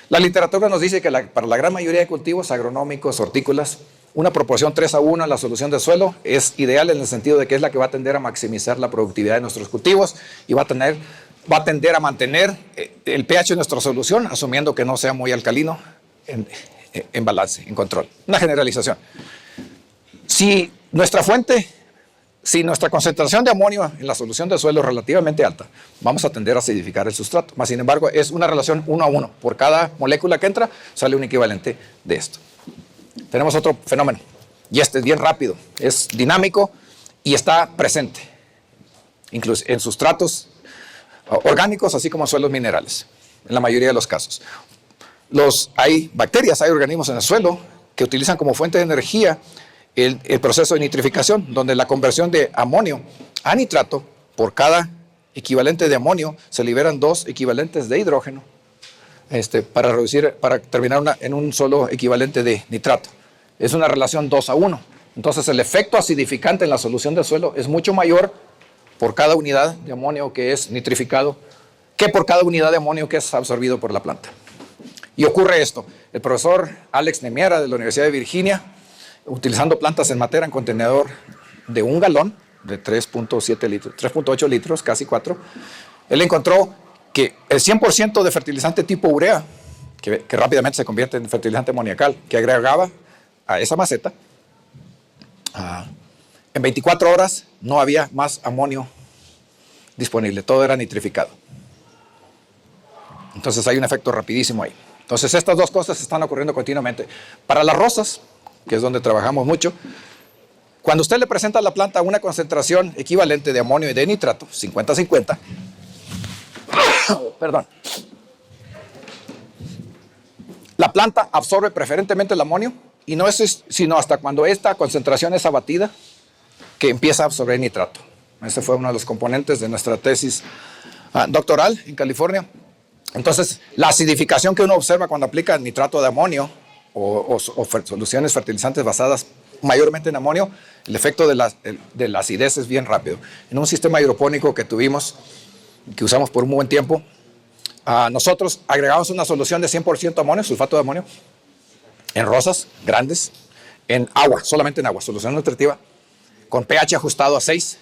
la literatura nos dice que para la gran mayoría de cultivos agronómicos, hortícolas, una proporción 3:1 en la solución del suelo es ideal en el sentido de que es la que va a tender a maximizar la productividad de nuestros cultivos y va a tender a mantener el pH de nuestra solución, asumiendo que no sea muy alcalino, en balance, en control. Una generalización. Si nuestra concentración de amonio en la solución del suelo es relativamente alta, vamos a tender a acidificar el sustrato. Más sin embargo, es una relación 1:1. Por cada molécula que entra, sale un equivalente de esto. Tenemos otro fenómeno, y este es bien rápido, es dinámico y está presente, incluso en sustratos orgánicos, así como en suelos minerales, en la mayoría de los casos. Hay bacterias, hay organismos en el suelo que utilizan como fuente de energía el proceso de nitrificación, donde la conversión de amonio a nitrato, por cada equivalente de amonio, se liberan 2 equivalentes de hidrógeno para terminar en un solo equivalente de nitrato. Es una relación 2:1. Entonces el efecto acidificante en la solución del suelo es mucho mayor por cada unidad de amonio que es nitrificado que por cada unidad de amonio que es absorbido por la planta. Y ocurre esto. El profesor Alex Nemiara de la Universidad de Virginia, utilizando plantas en matera en contenedor de 1 galón, de 3.7 litros, 3.8 litros, casi 4, él encontró que el 100% de fertilizante tipo urea, que rápidamente se convierte en fertilizante amoniacal, que agregaba a esa maceta, En 24 horas no había más amonio disponible, todo era nitrificado. Entonces hay un efecto rapidísimo ahí. Entonces estas dos cosas están ocurriendo continuamente. Para las rosas, que es donde trabajamos mucho, cuando usted le presenta a la planta una concentración equivalente de amonio y de nitrato, 50-50, perdón, la planta absorbe preferentemente el amonio y no es sino hasta cuando esta concentración es abatida que empieza a absorber nitrato. Ese fue uno de los componentes de nuestra tesis doctoral en California. Entonces, la acidificación que uno observa cuando aplica nitrato de amonio o soluciones fertilizantes basadas mayormente en amonio, el efecto de la acidez es bien rápido. En un sistema hidropónico que tuvimos, que usamos por un buen tiempo, nosotros agregamos una solución de 100% amonio, sulfato de amonio, en rosas grandes, en agua, solamente en agua, solución nutritiva, con pH ajustado a 6.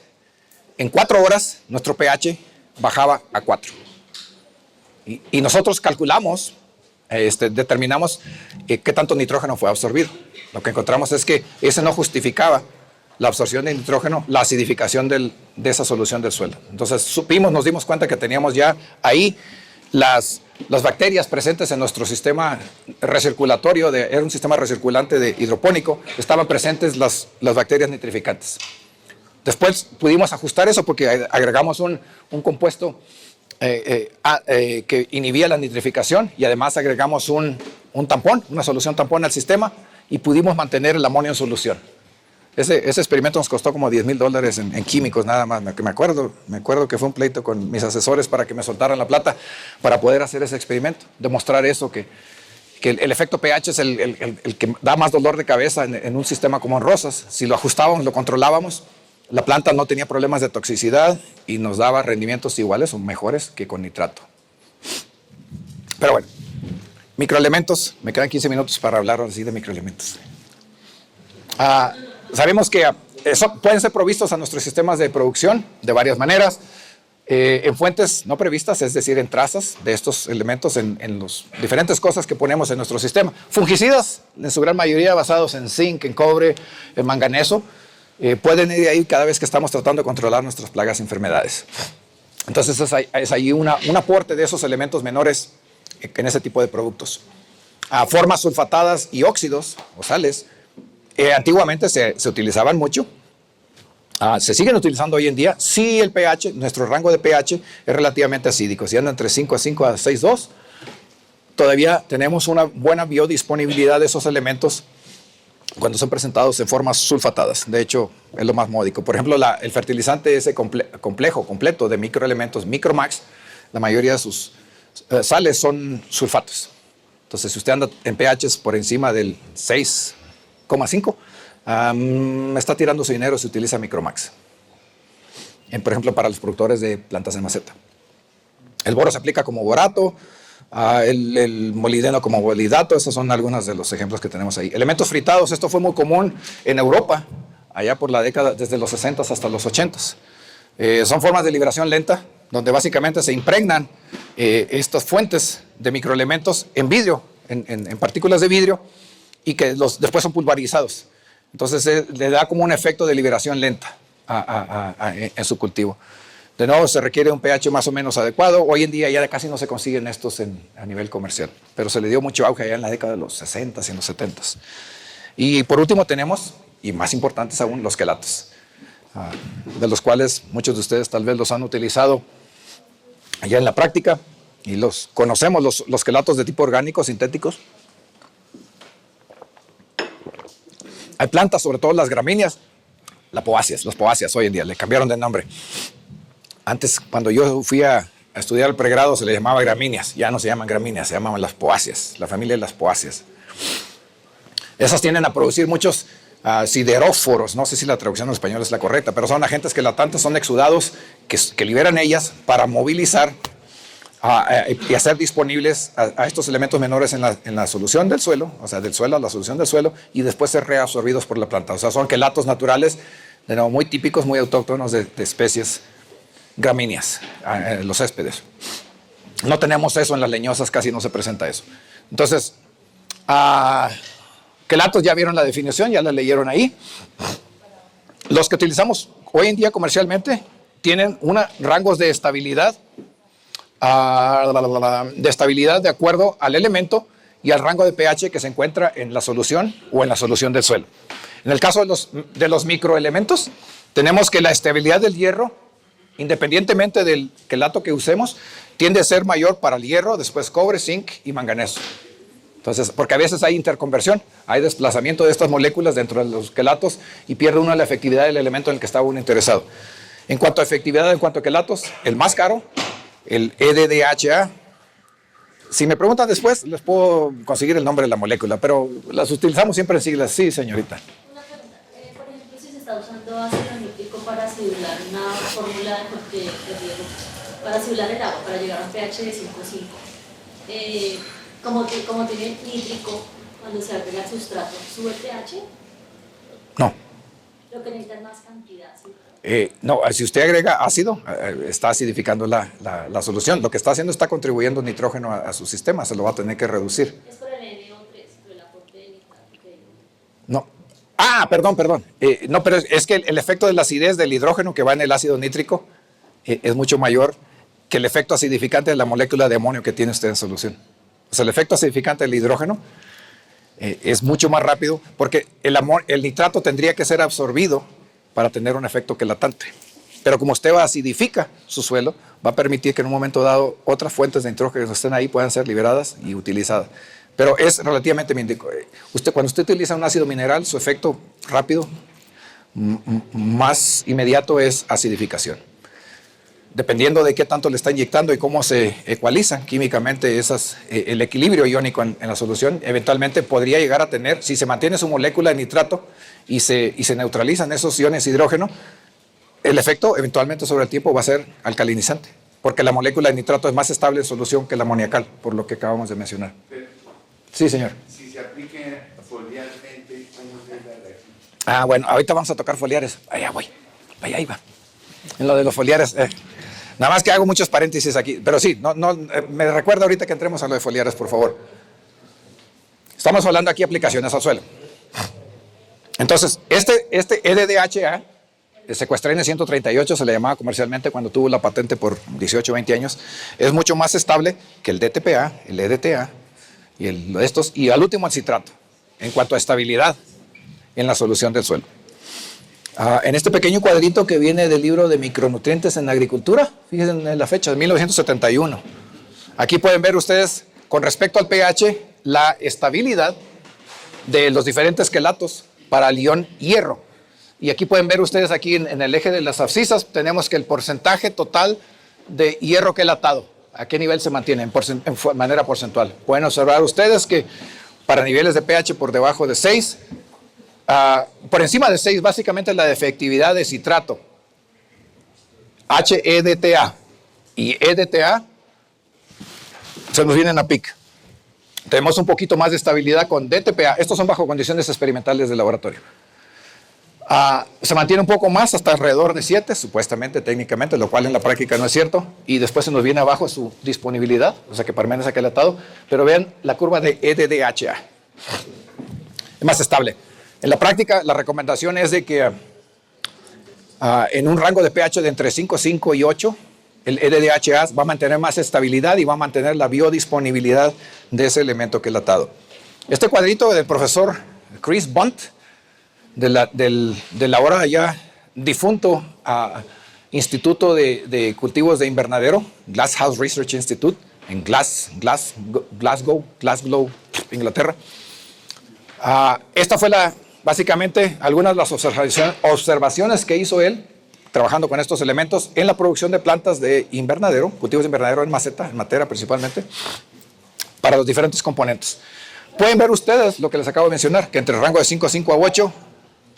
En 4 horas, nuestro pH bajaba a 4. Y nosotros calculamos, determinamos qué tanto nitrógeno fue absorbido. Lo que encontramos es que ese no justificaba la absorción de nitrógeno, la acidificación de esa solución del suelo. Entonces nos dimos cuenta que teníamos ya ahí las bacterias presentes en nuestro sistema recirculatorio, era un sistema recirculante de hidropónico, estaban presentes las bacterias nitrificantes. Después pudimos ajustar eso porque agregamos un compuesto que inhibía la nitrificación y además agregamos un tampón, una solución tampón al sistema y pudimos mantener el amonio en solución. Ese experimento nos costó como $10,000 en químicos nada más. Me acuerdo que fue un pleito con mis asesores para que me soltaran la plata para poder hacer ese experimento, demostrar eso, que el efecto pH es el que da más dolor de cabeza en un sistema como en rosas. Si lo ajustábamos, lo controlábamos, la planta no tenía problemas de toxicidad y nos daba rendimientos iguales o mejores que con nitrato. Pero bueno, microelementos, me quedan 15 minutos para hablar así de microelementos. Sabemos que pueden ser provistos a nuestros sistemas de producción de varias maneras, en fuentes no previstas, es decir, en trazas de estos elementos en las diferentes cosas que ponemos en nuestro sistema. Fungicidas, en su gran mayoría basados en zinc, en cobre, en manganeso, pueden ir ahí cada vez que estamos tratando de controlar nuestras plagas y enfermedades. Entonces es ahí un aporte de esos elementos menores en ese tipo de productos. Formas sulfatadas y óxidos o sales, antiguamente se utilizaban mucho, se siguen utilizando hoy en día. Sí, el pH, nuestro rango de pH es relativamente acídico, si anda entre 5 a 6,2, todavía tenemos una buena biodisponibilidad de esos elementos cuando son presentados en formas sulfatadas. De hecho, es lo más módico. Por ejemplo, el fertilizante ese completo de microelementos, Micromax, la mayoría de sus sales son sulfatos. Entonces, si usted anda en pHs por encima del 6,5, está tirando su dinero si utiliza Micromax. Por ejemplo, para los productores de plantas en maceta. El boro se aplica como borato, el molibdeno como bolidato. Esos son algunos de los ejemplos que tenemos ahí. Elementos fritados, esto fue muy común en Europa, allá por la década, desde los 60 hasta los 80. Son formas de liberación lenta, donde básicamente se impregnan estas fuentes de microelementos en vidrio, en partículas de vidrio, y que después son pulverizados. Entonces le da como un efecto de liberación lenta en su cultivo. De nuevo, se requiere un pH más o menos adecuado. Hoy en día ya casi no se consiguen estos a nivel comercial, pero se le dio mucho auge allá en la década de los 60 y en los 70. Y por último tenemos, y más importantes aún, los quelatos, de los cuales muchos de ustedes tal vez los han utilizado allá en la práctica y los conocemos, los quelatos de tipo orgánico, sintéticos. Hay plantas, sobre todo las gramíneas, las poáceas hoy en día, le cambiaron de nombre. Antes, cuando yo fui a estudiar el pregrado, se le llamaba gramíneas. Ya no se llaman gramíneas, se llamaban las poáceas, la familia de las poáceas. Esas tienden a producir muchos sideróforos. No sé si la traducción en español es la correcta, pero son agentes quelatantes, son exudados que liberan ellas para movilizar y hacer disponibles a estos elementos menores en la solución del suelo, o sea, del suelo a la solución del suelo, y después ser reabsorbidos por la planta. O sea, son quelatos naturales, de nuevo, muy típicos, muy autóctonos de especies gramíneas, los céspedes. No tenemos eso en las leñosas, casi no se presenta eso. Entonces, quelatos, ya vieron la definición, ya la leyeron ahí. Los que utilizamos hoy en día comercialmente tienen rangos de estabilidad, de acuerdo al elemento y al rango de pH que se encuentra en la solución o en la solución del suelo. En el caso de los microelementos, tenemos que la estabilidad del hierro, independientemente del quelato que usemos, tiende a ser mayor para el hierro, después cobre, zinc y manganeso. Entonces, porque a veces hay interconversión, hay desplazamiento de estas moléculas dentro de los quelatos y pierde uno la efectividad del elemento en el que estaba uno interesado. En cuanto a efectividad, en cuanto a quelatos, el más caro, el EDDHA. Si me preguntan después, les puedo conseguir el nombre de la molécula, pero las utilizamos siempre en siglas. Sí, señorita. Una pregunta. Por ejemplo, si se está usando ácido nítrico para acidular una fórmula de riego, para acidular el agua, para llegar a un pH de 5,5, como tiene nítrico, cuando se agrega el sustrato, ¿sube el pH? No. Lo que necesita es más cantidad, ¿sí? No, si usted agrega ácido, está acidificando la solución. Lo que está haciendo está contribuyendo nitrógeno a su sistema, se lo va a tener que reducir. Es por el NO3, por el aporte de nitrato. No. Perdón. No, pero es que el efecto de la acidez del hidrógeno que va en el ácido nítrico es mucho mayor que el efecto acidificante de la molécula de amonio que tiene usted en solución. O sea, el efecto acidificante del hidrógeno es mucho más rápido porque el nitrato tendría que ser absorbido para tener un efecto quelatante. Pero como usted acidifica su suelo, va a permitir que en un momento dado otras fuentes de nitrógeno que estén ahí puedan ser liberadas y utilizadas. Pero es relativamente cuando usted utiliza un ácido mineral, su efecto rápido, más inmediato es acidificación. Dependiendo de qué tanto le está inyectando y cómo se ecualizan químicamente el equilibrio iónico en la solución, eventualmente podría llegar a tener, si se mantiene su molécula de nitrato y se neutralizan esos iones de hidrógeno, el efecto eventualmente sobre el tiempo va a ser alcalinizante, porque la molécula de nitrato es más estable en solución que la amoniacal, por lo que acabamos de mencionar. Sí, señor. Si se aplique foliarmente, ¿cómo es la reacción? Bueno, ahorita vamos a tocar foliares. Allá voy. Ahí va. En lo de los foliares. Nada más que hago muchos paréntesis aquí. Pero sí, me recuerda ahorita que entremos a lo de foliares, por favor. Estamos hablando aquí de aplicaciones al suelo. Entonces, este EDDHA, el Sequestrin 138, se le llamaba comercialmente cuando tuvo la patente por 18 o 20 años, es mucho más estable que el DTPA, el EDTA y al último el citrato, en cuanto a estabilidad en la solución del suelo. En este pequeño cuadrito que viene del libro de micronutrientes en agricultura, fíjense en la fecha, de 1971. Aquí pueden ver ustedes, con respecto al pH, la estabilidad de los diferentes quelatos para el ion hierro. Y aquí pueden ver ustedes, aquí en el eje de las abscisas, tenemos que el porcentaje total de hierro quelatado, a qué nivel se mantiene en manera porcentual. Pueden observar ustedes que para niveles de pH por debajo de 6, por encima de 6, básicamente la efectividad de citrato, HEDTA y EDTA, se nos vienen a pic. Tenemos un poquito más de estabilidad con DTPA. Estos son bajo condiciones experimentales de laboratorio. Se mantiene un poco más, hasta alrededor de 7, supuestamente, técnicamente, lo cual en la práctica no es cierto. Y después se nos viene abajo su disponibilidad, o sea que permanece quelatado. Pero vean la curva de EDDHA. Es más estable. En la práctica, la recomendación es de que en un rango de pH de entre 5,5 y 8, el EDDHA va a mantener más estabilidad y va a mantener la biodisponibilidad de ese elemento quelatado. Este cuadrito del profesor Chris Bunt, del ahora ya difunto Instituto de Cultivos de Invernadero, Glasshouse Research Institute, en Glasgow, Inglaterra. Esta fue básicamente algunas de las observaciones que hizo él trabajando con estos elementos en la producción de plantas de invernadero, cultivos de invernadero en maceta, en matera principalmente, para los diferentes componentes. Pueden ver ustedes lo que les acabo de mencionar, que entre el rango de 5,5 a 8,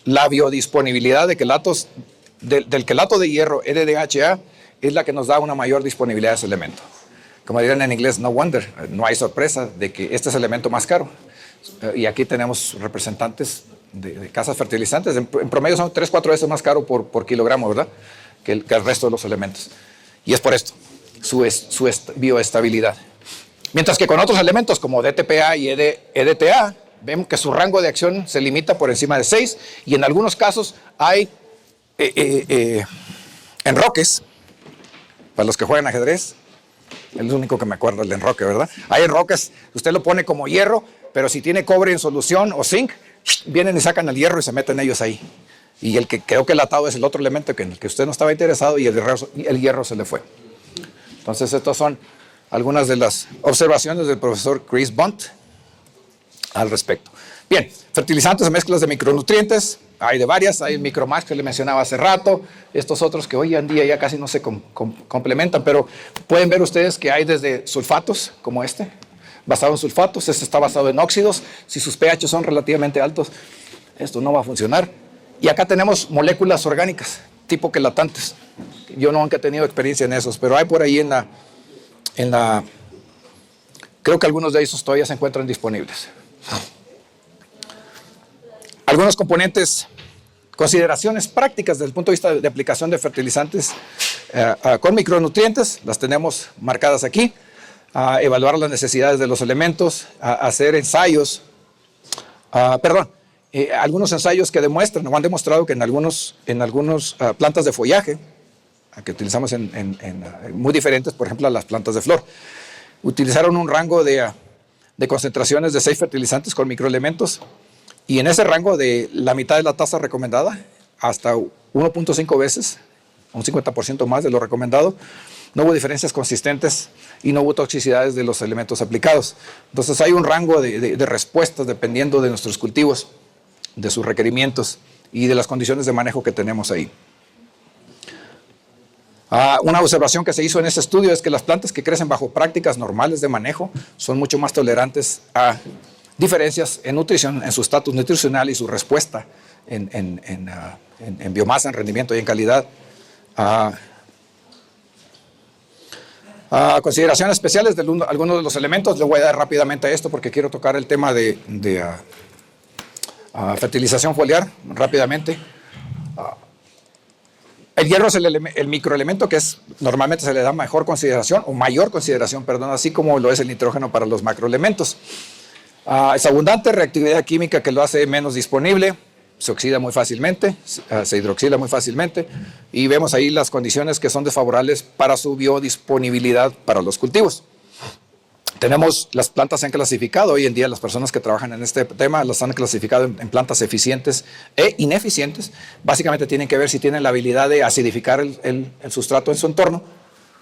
la biodisponibilidad de quelatos, del quelato de hierro EDDHA es la que nos da una mayor disponibilidad de ese elemento. Como dirían en inglés, no wonder, no hay sorpresa de que este es el elemento más caro. Y aquí tenemos representantes de casas fertilizantes, en promedio son 3-4 veces más caro por kilogramo, ¿verdad? Que el resto de los elementos. Y es por esto, su bioestabilidad. Mientras que con otros elementos como DTPA y EDTA, vemos que su rango de acción se limita por encima de 6 y en algunos casos hay enroques, para los que juegan ajedrez. Es el único que me acuerdo, el enroque, ¿verdad? Hay enroques, usted lo pone como hierro, pero si tiene cobre en solución o zinc, vienen y sacan el hierro y se meten ellos ahí. Y el que quedó atado es el otro elemento en el que usted no estaba interesado y el hierro se le fue. Entonces, estas son algunas de las observaciones del profesor Chris Bunt al respecto. Bien, fertilizantes o mezclas de micronutrientes, hay de varias, hay el Micromax que le mencionaba hace rato, estos otros que hoy en día ya casi no se complementan, pero pueden ver ustedes que hay desde sulfatos, como este, basado en sulfatos, este está basado en óxidos, si sus pH son relativamente altos, esto no va a funcionar. Y acá tenemos moléculas orgánicas, tipo quelatantes. Yo nunca he tenido experiencia en esos, pero hay por ahí creo que algunos de esos todavía se encuentran disponibles. Algunos componentes, consideraciones prácticas desde el punto de vista de aplicación de fertilizantes con micronutrientes, las tenemos marcadas aquí. Evaluar las necesidades de los elementos, hacer ensayos, algunos ensayos que demuestran o han demostrado que en algunos plantas de follaje, que utilizamos muy diferentes, por ejemplo, las plantas de flor, utilizaron un rango de concentraciones de 6 fertilizantes con microelementos y en ese rango de la mitad de la tasa recomendada hasta 1.5 veces, un 50% más de lo recomendado, no hubo diferencias consistentes y no hubo toxicidades de los elementos aplicados. Entonces hay un rango de respuestas dependiendo de nuestros cultivos, de sus requerimientos y de las condiciones de manejo que tenemos ahí. Una observación que se hizo en ese estudio es que las plantas que crecen bajo prácticas normales de manejo son mucho más tolerantes a diferencias en nutrición, en su estatus nutricional y su respuesta en biomasa, en rendimiento y en calidad. Consideraciones especiales de algunos de los elementos. Le voy a dar rápidamente a esto porque quiero tocar el tema de fertilización foliar rápidamente. El hierro es el microelemento que normalmente se le da mejor consideración, o mayor consideración, perdón, así como lo es el nitrógeno para los macroelementos. Es abundante, reactividad química que lo hace menos disponible, se oxida muy fácilmente, se hidroxila muy fácilmente, y vemos ahí las condiciones que son desfavorables para su biodisponibilidad para los cultivos. Tenemos, las plantas se han clasificado, hoy en día las personas que trabajan en este tema las han clasificado en plantas eficientes e ineficientes. Básicamente tienen que ver si tienen la habilidad de acidificar el sustrato en su entorno,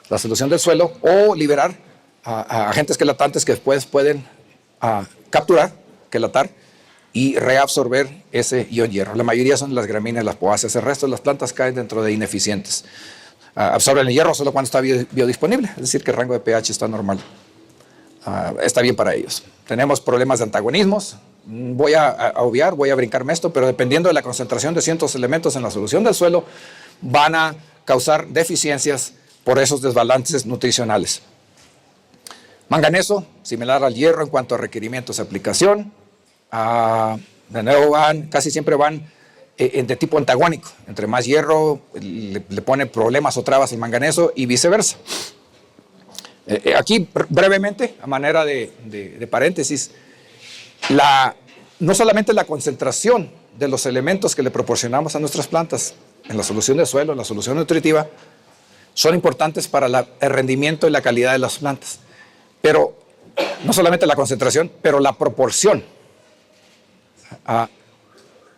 la solución del suelo, o liberar agentes quelatantes que después pueden capturar, quelatar y reabsorber ese ion hierro. La mayoría son las gramíneas, las poáceas, el resto de las plantas caen dentro de ineficientes. Absorben el hierro solo cuando está biodisponible, es decir que el rango de pH está normal. Está bien para ellos. Tenemos problemas de antagonismos. Voy a obviar, voy a brincarme esto, pero dependiendo de la concentración de ciertos elementos en la solución del suelo, van a causar deficiencias por esos desbalances nutricionales. Manganeso, similar al hierro en cuanto a requerimientos de aplicación. De nuevo, casi siempre van de tipo antagónico. Entre más hierro, le pone problemas o trabas al manganeso y viceversa. Aquí brevemente, a manera de paréntesis, no solamente la concentración de los elementos que le proporcionamos a nuestras plantas en la solución de suelo, en la solución nutritiva, son importantes para el rendimiento y la calidad de las plantas. Pero no solamente la concentración, pero la proporción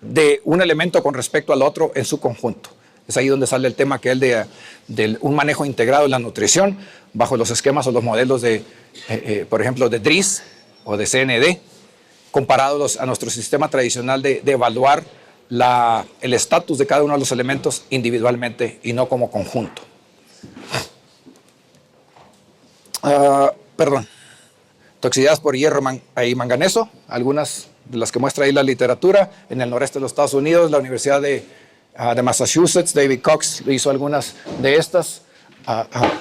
de un elemento con respecto al otro en su conjunto. Es ahí donde sale el tema que es de un manejo integrado de la nutrición bajo los esquemas o los modelos por ejemplo, de DRIS o de CND, comparados a nuestro sistema tradicional de evaluar el estatus de cada uno de los elementos individualmente y no como conjunto. Toxicidades por hierro y manganeso, algunas de las que muestra ahí la literatura. En el noreste de los Estados Unidos, la Universidad de Massachusetts, David Cox hizo algunas de estas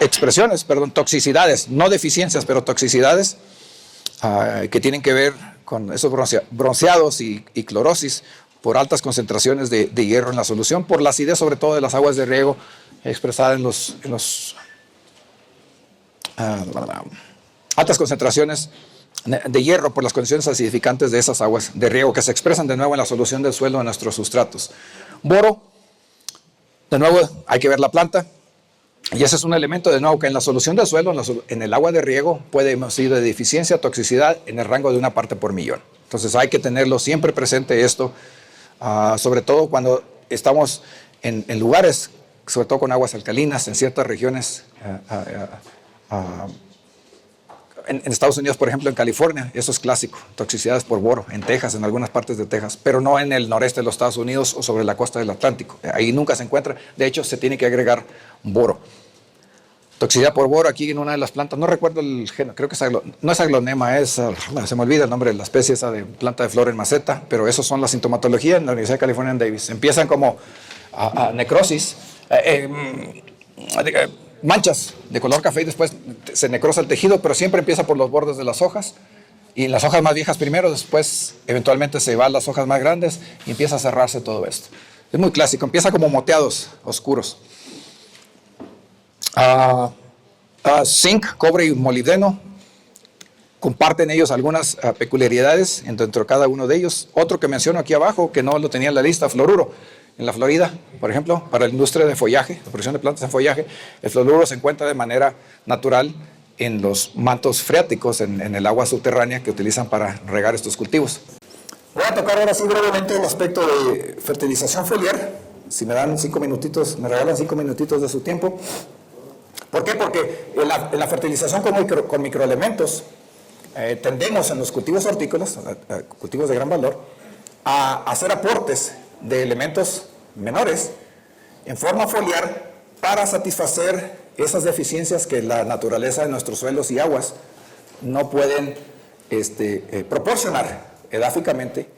expresiones, toxicidades, no deficiencias, pero toxicidades que tienen que ver con esos bronceados y clorosis por altas concentraciones de hierro en la solución, por la acidez sobre todo de las aguas de riego expresada en los altas concentraciones de hierro por las condiciones acidificantes de esas aguas de riego que se expresan de nuevo en la solución del suelo de nuestros sustratos. Boro, De nuevo, hay que ver la planta. Y ese es un elemento, de nuevo, que en la solución del suelo, en el agua de riego, podemos ir de deficiencia a toxicidad en el rango de 1 parte por millón. Entonces hay que tenerlo siempre presente esto, sobre todo cuando estamos en lugares, sobre todo con aguas alcalinas, en ciertas regiones, en Estados Unidos, por ejemplo, en California, eso es clásico, toxicidades por boro, en Texas, en algunas partes de Texas, pero no en el noreste de los Estados Unidos o sobre la costa del Atlántico. Ahí nunca se encuentra, de hecho, se tiene que agregar boro. Toxicidad por boro aquí en una de las plantas, no recuerdo el género, creo que no es aglonema, se me olvida el nombre de la especie esa de planta de flor en maceta, pero esos son la sintomatología en la Universidad de California en Davis. Empiezan como necrosis, manchas de color café y después se necrosa el tejido, pero siempre empieza por los bordes de las hojas y las hojas más viejas primero, después eventualmente se van las hojas más grandes y empieza a cerrarse todo esto. Es muy clásico, empieza como moteados oscuros. Zinc, cobre y molibdeno comparten ellos algunas peculiaridades dentro de cada uno de ellos. Otro que menciono aquí abajo, que no lo tenía en la lista, fluoruro. En la Florida, por ejemplo, para la industria de follaje, la producción de plantas en follaje, el fluoruro se encuentra de manera natural en los mantos freáticos, en el agua subterránea que utilizan para regar estos cultivos. Voy a tocar ahora sí brevemente el aspecto de fertilización foliar. Si me dan 5 minutitos, me regalan 5 minutitos de su tiempo. ¿Por qué? Porque en la fertilización con microelementos tendemos en los cultivos hortícolas, cultivos de gran valor, a hacer aportes de elementos menores en forma foliar para satisfacer esas deficiencias que la naturaleza de nuestros suelos y aguas no pueden proporcionar edáficamente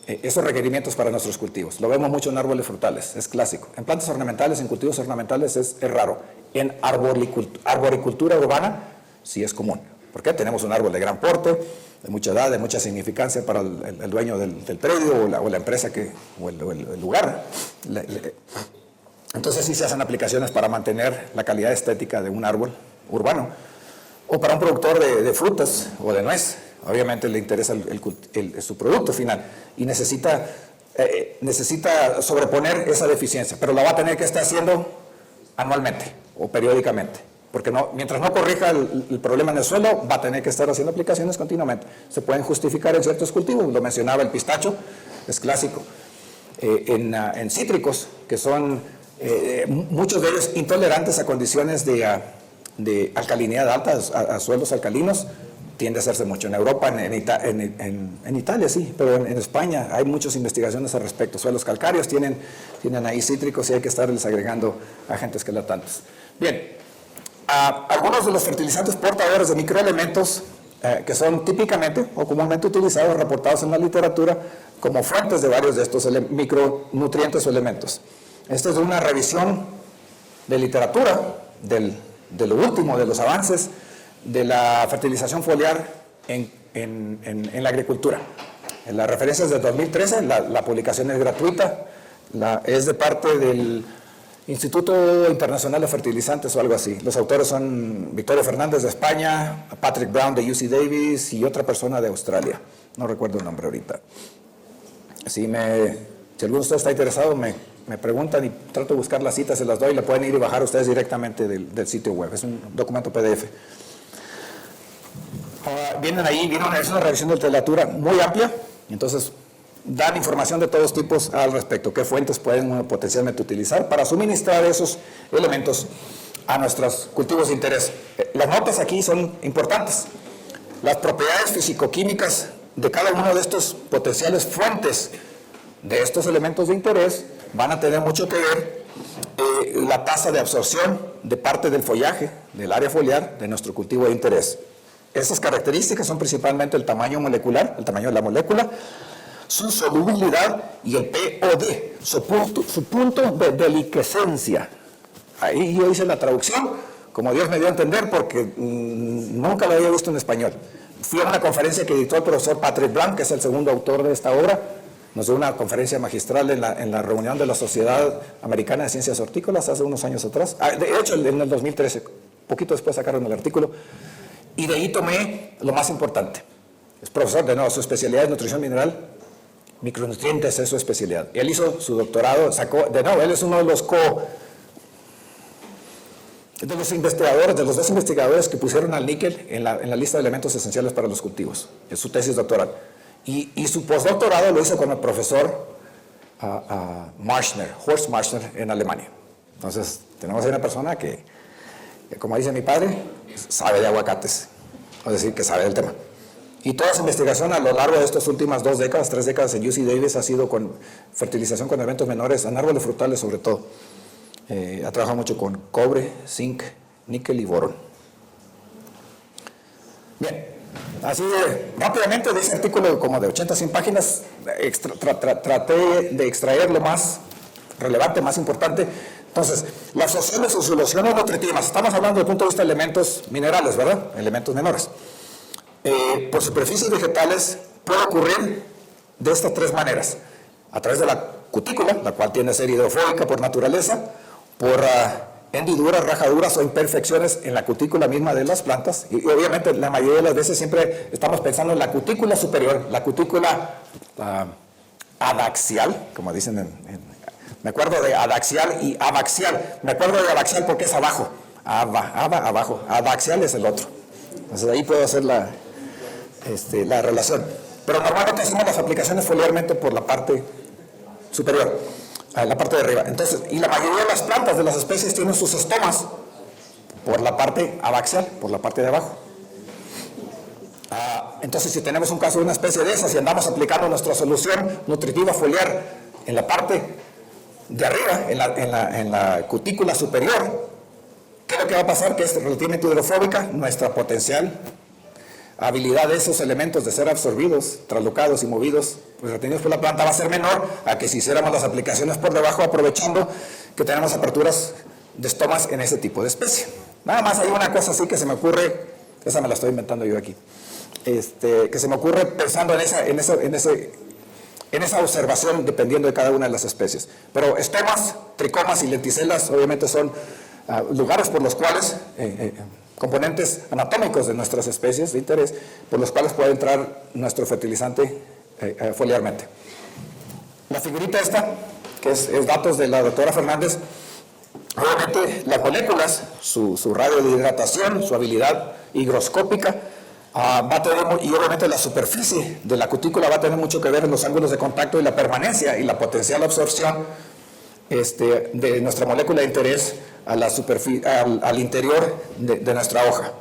esos requerimientos para nuestros cultivos. Lo vemos mucho en árboles frutales, es clásico. En plantas ornamentales, en cultivos ornamentales es raro. En arboricultura urbana sí es común. ¿Por qué? Tenemos un árbol de gran porte, de mucha edad, de mucha significancia para el dueño del predio o la empresa o el lugar. Entonces sí se hacen aplicaciones para mantener la calidad estética de un árbol urbano. O para un productor de frutas o de nuez, obviamente le interesa su producto final y necesita sobreponer esa deficiencia, pero la va a tener que estar haciendo anualmente o periódicamente. Porque mientras no corrija el problema en el suelo, va a tener que estar haciendo aplicaciones continuamente. Se pueden justificar en ciertos cultivos, lo mencionaba el pistacho, es clásico. En cítricos, que son muchos de ellos intolerantes a condiciones de alcalinidad alta, a suelos alcalinos, tiende a hacerse mucho. En Europa, en Italia sí, pero en España hay muchas investigaciones al respecto. Suelos calcáreos tienen ahí cítricos y hay que estarles agregando agentes quelatantes. Bien. Algunos de los fertilizantes portadores de microelementos que son típicamente o comúnmente utilizados, reportados en la literatura como fuentes de varios de estos micronutrientes o elementos. Esta es una revisión de literatura de lo último, de los avances de la fertilización foliar en la agricultura. En las referencias de 2013, la publicación es gratuita, es de parte del Instituto Internacional de Fertilizantes o algo así. Los autores son Victoria Fernández de España, Patrick Brown de UC Davis y otra persona de Australia. No recuerdo el nombre ahorita. Si alguno de ustedes está interesado, me preguntan y trato de buscar las citas, se las doy, la pueden ir y bajar ustedes directamente del sitio web. Es un documento PDF. Es una revisión de literatura muy amplia, entonces dan información de todos tipos al respecto, qué fuentes pueden potencialmente utilizar para suministrar esos elementos a nuestros cultivos de interés. Las notas aquí son importantes. Las propiedades físico-químicas de cada uno de estos potenciales fuentes de estos elementos de interés van a tener mucho que ver la tasa de absorción de parte del follaje, del área foliar de nuestro cultivo de interés. Esas características son principalmente el tamaño molecular, el tamaño de la molécula, su solubilidad y el POD, su punto de deliquescencia. Ahí yo hice la traducción, como Dios me dio a entender, porque nunca lo había visto en español. Fui a una conferencia que dictó el profesor Patrick Brown, que es el segundo autor de esta obra. Nos dio una conferencia magistral en la reunión de la Sociedad Americana de Ciencias Hortícolas hace unos años atrás. De hecho, en el 2013, poquito después sacaron el artículo. Y de ahí tomé lo más importante. Es profesor, de nuevo, su especialidad es nutrición mineral. Micronutrientes es su especialidad. Él hizo su doctorado, él es uno de los investigadores, de los 2 investigadores que pusieron al níquel en la lista de elementos esenciales para los cultivos, en su tesis doctoral. Y su postdoctorado lo hizo con el profesor Horst Marschner, en Alemania. Entonces, tenemos ahí una persona que, como dice mi padre, sabe de aguacates, es decir, que sabe del tema. Y toda su investigación a lo largo de estas últimas 2 décadas, 3 décadas en UC Davis ha sido con fertilización con elementos menores, en árboles frutales sobre todo. Ha trabajado mucho con cobre, zinc, níquel y borón. Bien, así rápidamente de ese artículo como de 80 a 100 páginas, traté de extraer lo más relevante, más importante. Entonces, la absorción de sus soluciones nutritivas, estamos hablando desde el punto de vista de elementos minerales, ¿verdad? Elementos menores. Por superficies vegetales puede ocurrir de estas 3 maneras. A través de la cutícula, la cual tiene que ser hidrofóbica por naturaleza, por hendiduras, rajaduras o imperfecciones en la cutícula misma de las plantas. Y obviamente la mayoría de las veces siempre estamos pensando en la cutícula superior, la cutícula adaxial, como dicen me acuerdo de adaxial y abaxial. Me acuerdo de abaxial porque es abajo. Abajo. Adaxial es el otro. Entonces ahí puedo hacer la relación. Pero normalmente hacemos las aplicaciones foliarmente por la parte superior, la parte de arriba. Entonces, y la mayoría de las plantas de las especies tienen sus estomas por la parte abaxial, por la parte de abajo. Entonces, si tenemos un caso de una especie de esas y andamos aplicando nuestra solución nutritiva foliar en la parte de arriba, en la cutícula superior, ¿qué es lo que va a pasar? Que es relativamente hidrofóbica, nuestra potencial habilidad de esos elementos de ser absorbidos, traslocados y movidos, pues retenidos por la planta, va a ser menor a que si hiciéramos las aplicaciones por debajo, aprovechando que tenemos aperturas de estomas en ese tipo de especie. Nada más hay una cosa así que se me ocurre, esa me la estoy inventando yo aquí, que se me ocurre pensando en esa observación dependiendo de cada una de las especies. Pero estomas, tricomas y lenticelas obviamente son lugares por los cuales componentes anatómicos de nuestras especies de interés, por los cuales puede entrar nuestro fertilizante foliarmente. La figurita esta, que es datos de la doctora Fernández, obviamente las moléculas, su radio de hidratación, su habilidad higroscópica, va a tener, y obviamente la superficie de la cutícula va a tener mucho que ver en los ángulos de contacto y la permanencia y la potencial absorción de nuestra molécula de interés al interior de nuestra hoja.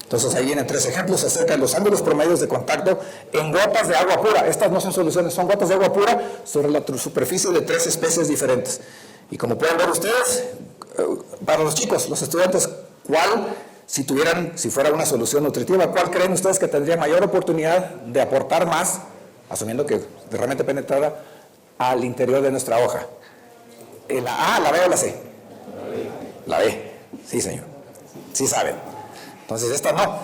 Entonces ahí vienen 3 ejemplos acerca de los ángulos promedios de contacto en gotas de agua pura. Estas no son soluciones, son gotas de agua pura sobre la superficie de 3 especies diferentes. Y como pueden ver ustedes, para los chicos, los estudiantes, si fuera una solución nutritiva, ¿cuál creen ustedes que tendría mayor oportunidad de aportar más, asumiendo que realmente penetrara al interior de nuestra hoja? ¿La A, la B o la C? La B, sí señor, sí saben. Entonces esta no,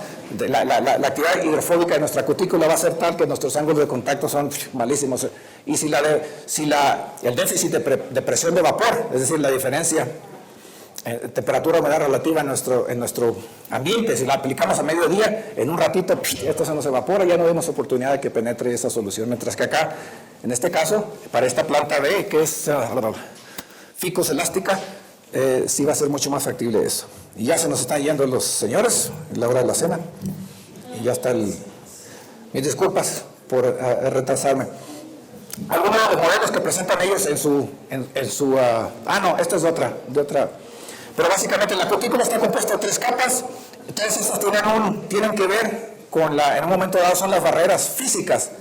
la actividad hidrofóbica de nuestra cutícula va a ser tal que nuestros ángulos de contacto son malísimos. Y el déficit de presión de vapor, es decir, la diferencia temperatura humedad relativa en nuestro ambiente, si la aplicamos a mediodía, en un ratito esto se nos evapora, ya no vemos oportunidad de que penetre esa solución, mientras que acá, en este caso, para esta planta B, que es ficus elástica, sí va a ser mucho más factible eso. Y ya se nos están yendo los señores, en la hora de la cena, y ya está mis disculpas por retrasarme. Algunos de los modelos que presentan ellos en su no, esta es de otra. Pero básicamente la cutícula está compuesta de 3 capas, entonces estas tienen que ver con en un momento dado son las barreras físicas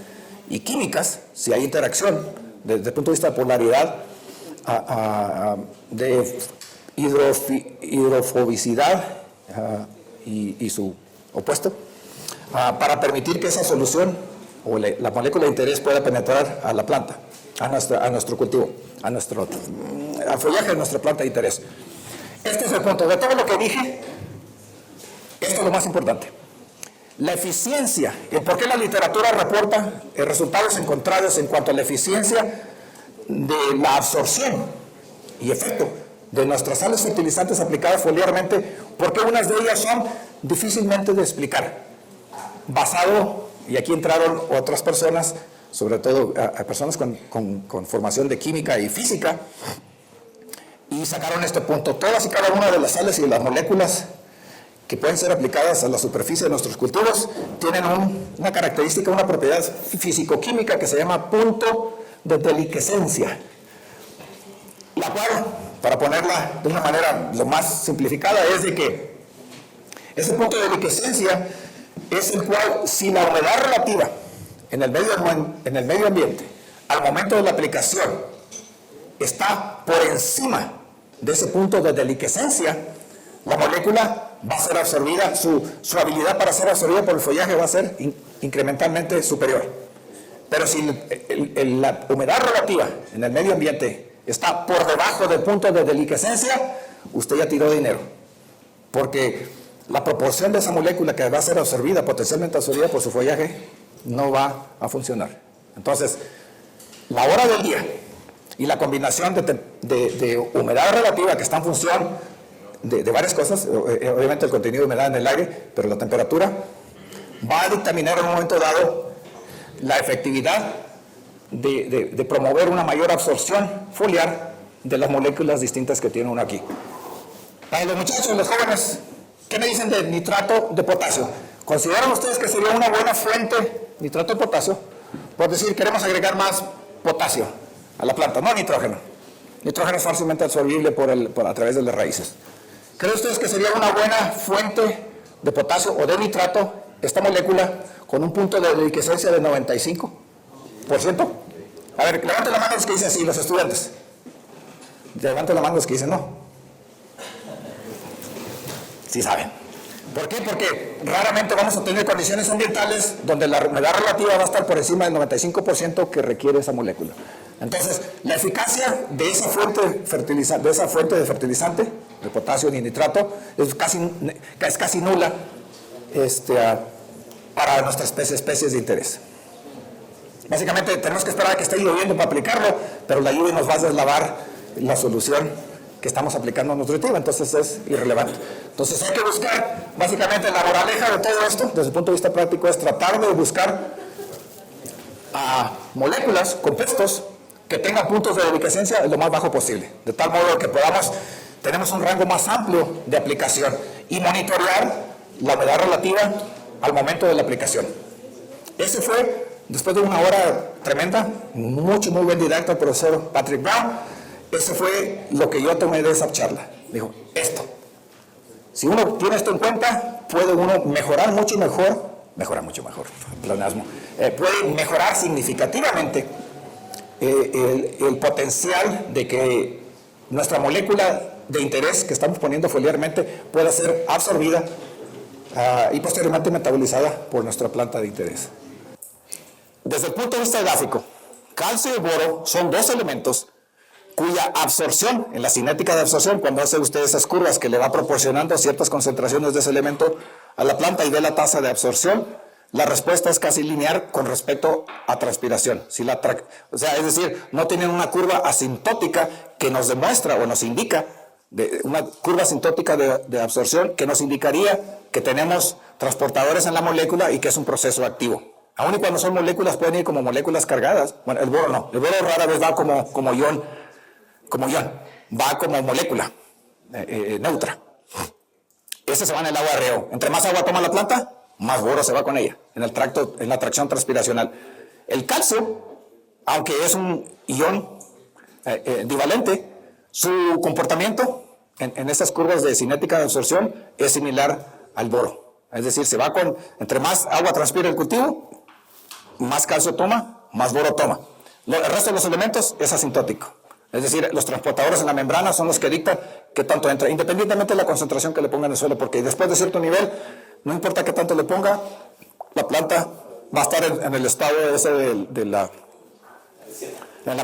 y químicas, si hay interacción desde el punto de vista de polaridad, de hidrofobicidad y su opuesto, para permitir que esa solución o la molécula de interés pueda penetrar a la planta, a nuestro cultivo, al follaje de nuestra planta de interés. Este es el punto. De todo lo que dije, esto es lo más importante. La eficiencia, y por qué la literatura reporta resultados encontrados en cuanto a la eficiencia de la absorción y efecto de nuestras sales fertilizantes aplicadas foliarmente, porque unas de ellas son difícilmente de explicar. Basado, y aquí entraron otras personas, sobre todo a personas con formación de química y física, y sacaron este punto. Todas y cada una de las sales y de las moléculas que pueden ser aplicadas a la superficie de nuestros cultivos tienen una característica, una propiedad físico-química que se llama punto de deliquescencia, la cual, para ponerla de una manera lo más simplificada, es de que ese punto de deliquescencia es el cual, si la humedad relativa en el medio ambiente al momento de la aplicación está por encima de ese punto de deliquescencia, la molécula va a ser absorbida, su habilidad para ser absorbida por el follaje va a ser incrementalmente superior. Pero si la humedad relativa en el medio ambiente está por debajo del punto de deliquescencia, usted ya tiró dinero, porque la proporción de esa molécula que va a ser absorbida, potencialmente absorbida por su follaje, no va a funcionar. Entonces, la hora del día y la combinación de humedad relativa que está en función de varias cosas, obviamente el contenido de humedad en el aire, pero la temperatura, va a dictaminar en un momento dado la efectividad de promover una mayor absorción foliar de las moléculas distintas que tiene uno aquí. Para los muchachos, los jóvenes, ¿qué me dicen de nitrato de potasio? ¿Consideran ustedes que sería una buena fuente nitrato de potasio? Por decir, queremos agregar más potasio a la planta, no nitrógeno. Nitrógeno es fácilmente absorbible a través de las raíces. ¿Creen ustedes que sería una buena fuente de potasio o de nitrato esta molécula con un punto de deliquescencia de 95%? A ver, levanten la mano los que dicen sí, los estudiantes. Levanten la mano los que dicen no. Sí saben. ¿Por qué? Porque raramente vamos a tener condiciones ambientales donde la humedad relativa va a estar por encima del 95% que requiere esa molécula. Entonces, la eficacia de esa fuente de fertilizante, de potasio y nitrato, es casi nula para nuestras especies de interés. Básicamente tenemos que esperar a que esté lloviendo para aplicarlo, pero la lluvia nos va a deslavar la solución que estamos aplicando nutritiva, entonces es irrelevante. Entonces hay que buscar, básicamente la moraleja de todo esto, desde el punto de vista práctico, es tratar de buscar moléculas, compuestos, que tengan puntos de deliquescencia lo más bajo posible, de tal modo que tenemos un rango más amplio de aplicación y monitorear la humedad relativa al momento de la aplicación. Ese fue, después de una hora tremenda, muy buen didacta el profesor Patrick Brown, ese fue lo que yo tomé de esa charla. Dijo, si uno tiene esto en cuenta, puede uno mejorar mucho mejor, pleonasmo, puede mejorar significativamente el potencial de que nuestra molécula de interés que estamos poniendo foliarmente pueda ser absorbida y posteriormente metabolizada por nuestra planta de interés. Desde el punto de vista gráfico, calcio y boro son dos elementos cuya absorción, en la cinética de absorción, cuando hace usted esas curvas que le va proporcionando ciertas concentraciones de ese elemento a la planta y ve la tasa de absorción, la respuesta es casi lineal con respecto a transpiración. Es decir, no tienen una curva asintótica que nos demuestra o nos indica, una curva asintótica de absorción que nos indicaría que tenemos transportadores en la molécula y que es un proceso activo. Aún y cuando son moléculas, pueden ir como moléculas cargadas. Bueno, el boro no. El boro rara vez va como ion, va como molécula neutra. Ese se va en el agua reo. Entre más agua toma la planta, más boro se va con ella, en la tracción transpiracional. El calcio, aunque es un ion divalente, su comportamiento en estas curvas de cinética de absorción es similar al boro. Es decir, entre más agua transpira el cultivo, más calcio toma, más boro toma. El resto de los elementos es asintótico. Es decir, los transportadores en la membrana son los que dictan qué tanto entra, independientemente de la concentración que le pongan en el suelo, porque después de cierto nivel, no importa qué tanto le ponga, la planta va a estar en el estado ese de la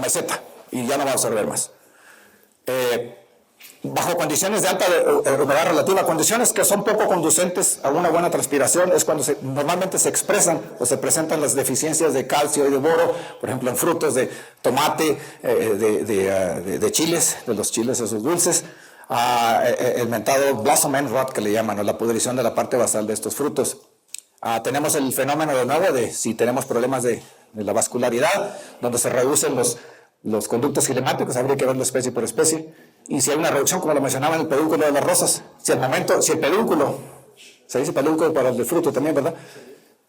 meseta y ya no va a absorber más. Bajo condiciones de alta humedad relativa, condiciones que son poco conducentes a una buena transpiración, es cuando normalmente se expresan o se presentan las deficiencias de calcio y de boro, por ejemplo en frutos de tomate, de chiles, de los chiles esos dulces, el mentado blossom end rot que le llaman, o la pudrición de la parte basal de estos frutos. Tenemos el fenómeno de nuevo de si tenemos problemas de de la vascularidad, donde se reducen los conductos gilemáticos, habría que verlo especie por especie, y si hay una reducción, como lo mencionaba en el pedúnculo de las rosas, si el pedúnculo, se dice pedúnculo para el de fruto también, ¿verdad?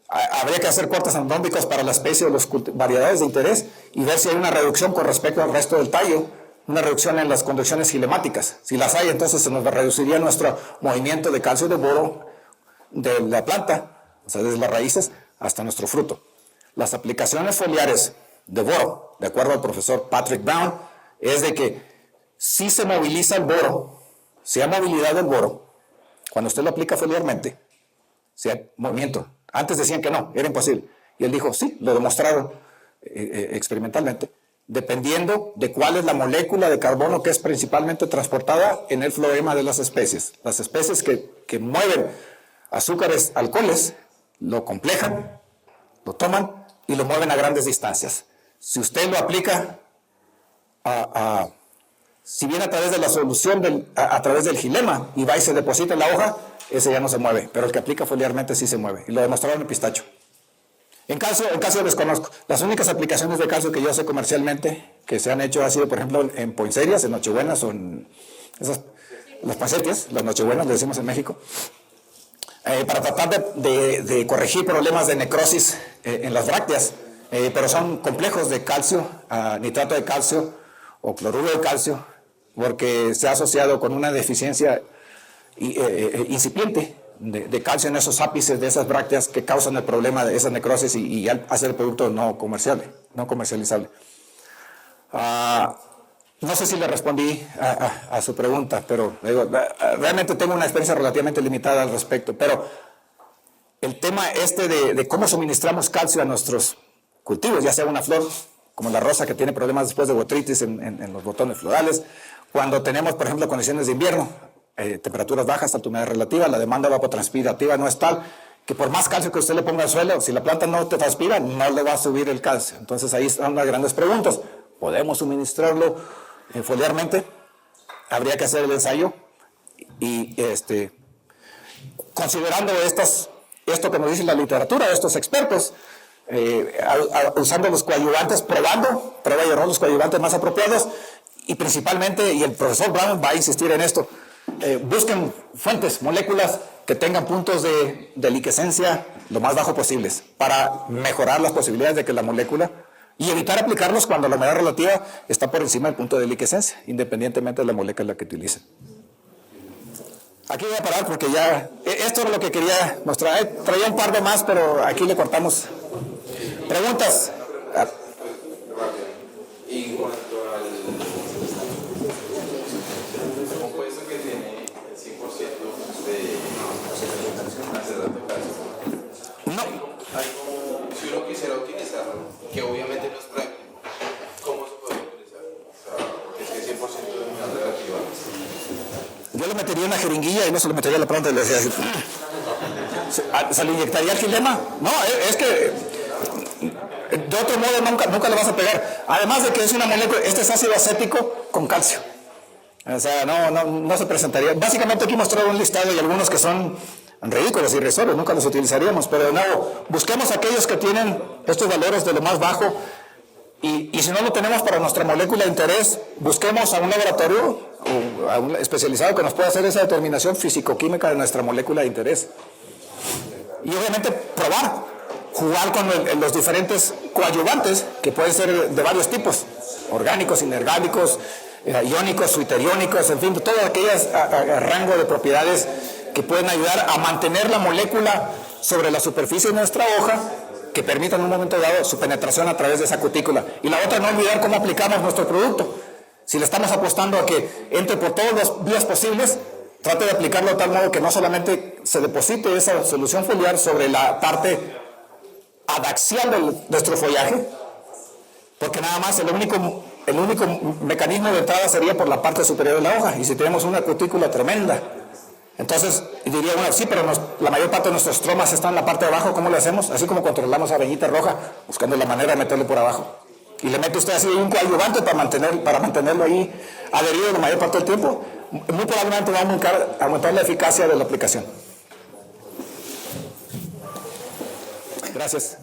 Habría que hacer cortes endómicos para la especie o las variedades de interés y ver si hay una reducción con respecto al resto del tallo, una reducción en las conducciones gilemáticas. Si las hay, entonces se nos reduciría nuestro movimiento de calcio y de boro de la planta, o sea, desde las raíces hasta nuestro fruto. Las aplicaciones foliares de boro, de acuerdo al profesor Patrick Brown, es de que si se moviliza el boro, si hay movilidad del boro, cuando usted lo aplica foliarmente, si hay movimiento. Antes decían que no, era imposible. Y él dijo, sí, lo demostraron experimentalmente, dependiendo de cuál es la molécula de carbono que es principalmente transportada en el floema de las especies. Las especies que mueven azúcares, alcoholes, lo complejan, lo toman y lo mueven a grandes distancias. Si usted lo aplica si viene a través de la solución, a través del gilema, y va y se deposita en la hoja, ese ya no se mueve, pero el que aplica foliarmente sí se mueve, y lo demostraron en pistacho. En calcio desconozco. Las únicas aplicaciones de calcio que yo sé comercialmente que se han hecho ha sido, por ejemplo, en poinsettias, en nochebuenas, o en las poinsettias, las nochebuenas, le decimos en México, para tratar de corregir problemas de necrosis en las brácteas, pero son complejos de calcio, nitrato de calcio o cloruro de calcio, porque se ha asociado con una deficiencia incipiente de calcio en esos ápices de esas brácteas que causan el problema de esa necrosis y hacer el producto no comercializable. No sé si le respondí a su pregunta, pero digo, realmente tengo una experiencia relativamente limitada al respecto, pero el tema de cómo suministramos calcio a nuestros cultivos, ya sea una flor como la rosa que tiene problemas después de botritis en los botones florales, cuando tenemos, por ejemplo, condiciones de invierno, temperaturas bajas, alta humedad relativa, la demanda evapotranspirativa no es tal que por más calcio que usted le ponga al suelo, si la planta no te transpira, no le va a subir el calcio. Entonces ahí están las grandes preguntas. ¿Podemos suministrarlo foliarmente? Habría que hacer el ensayo y considerando esto que nos dice la literatura de estos expertos, usando los coadyuvantes, prueba y error, los coadyuvantes más apropiados, y principalmente, y el profesor Brown va a insistir en esto, busquen fuentes, moléculas que tengan puntos de liquescencia lo más bajo posibles para mejorar las posibilidades de que la molécula, y evitar aplicarlos cuando la humedad relativa está por encima del punto de liquescencia, independientemente de la molécula que utilicen. Aquí voy a parar porque ya, esto es lo que quería mostrar. Traía un par de más, pero aquí le cortamos. ¿Preguntas? Y cuanto al compuesto que tiene el 100% de acetato de calcio, si uno quisiera utilizarlo, que obviamente no es práctico, ¿cómo se puede utilizar? O sea, porque es que 100% de humedad relativa. Yo le metería una jeringuilla y no se le metería a la planta y le decía así. ¿Se le inyectaría el gilema? No, es que de otro modo nunca le vas a pegar. Además de que es una molécula, este es ácido acético con calcio. O sea, no se presentaría. Básicamente aquí mostraron un listado y algunos que son ridículos y irrisorios, nunca los utilizaríamos. Pero de nuevo, busquemos aquellos que tienen estos valores de lo más bajo. Y si no lo tenemos para nuestra molécula de interés, busquemos a un laboratorio o a un especializado que nos pueda hacer esa determinación físico-química de nuestra molécula de interés. Y obviamente probar, jugar con los diferentes coadyuvantes, que pueden ser de varios tipos, orgánicos, inorgánicos, iónicos, suiteriónicos, en fin, todas aquellas rango de propiedades que pueden ayudar a mantener la molécula sobre la superficie de nuestra hoja, que permitan en un momento dado su penetración a través de esa cutícula. Y la otra, no olvidar cómo aplicamos nuestro producto. Si le estamos apostando a que entre por todas las vías posibles, trate de aplicarlo de tal modo que no solamente se deposite esa solución foliar sobre la parte adaxial de nuestro follaje, porque nada más el único mecanismo de entrada sería por la parte superior de la hoja, y si tenemos una cutícula tremenda, entonces diría uno, sí, pero la mayor parte de nuestros estromas están en la parte de abajo, ¿cómo lo hacemos? Así como controlamos a Veñita Roja, buscando la manera de meterlo por abajo. Y le mete usted así un coadyuvante para mantenerlo ahí adherido la mayor parte del tiempo, muy probablemente va a aumentar la eficacia de la aplicación. Gracias.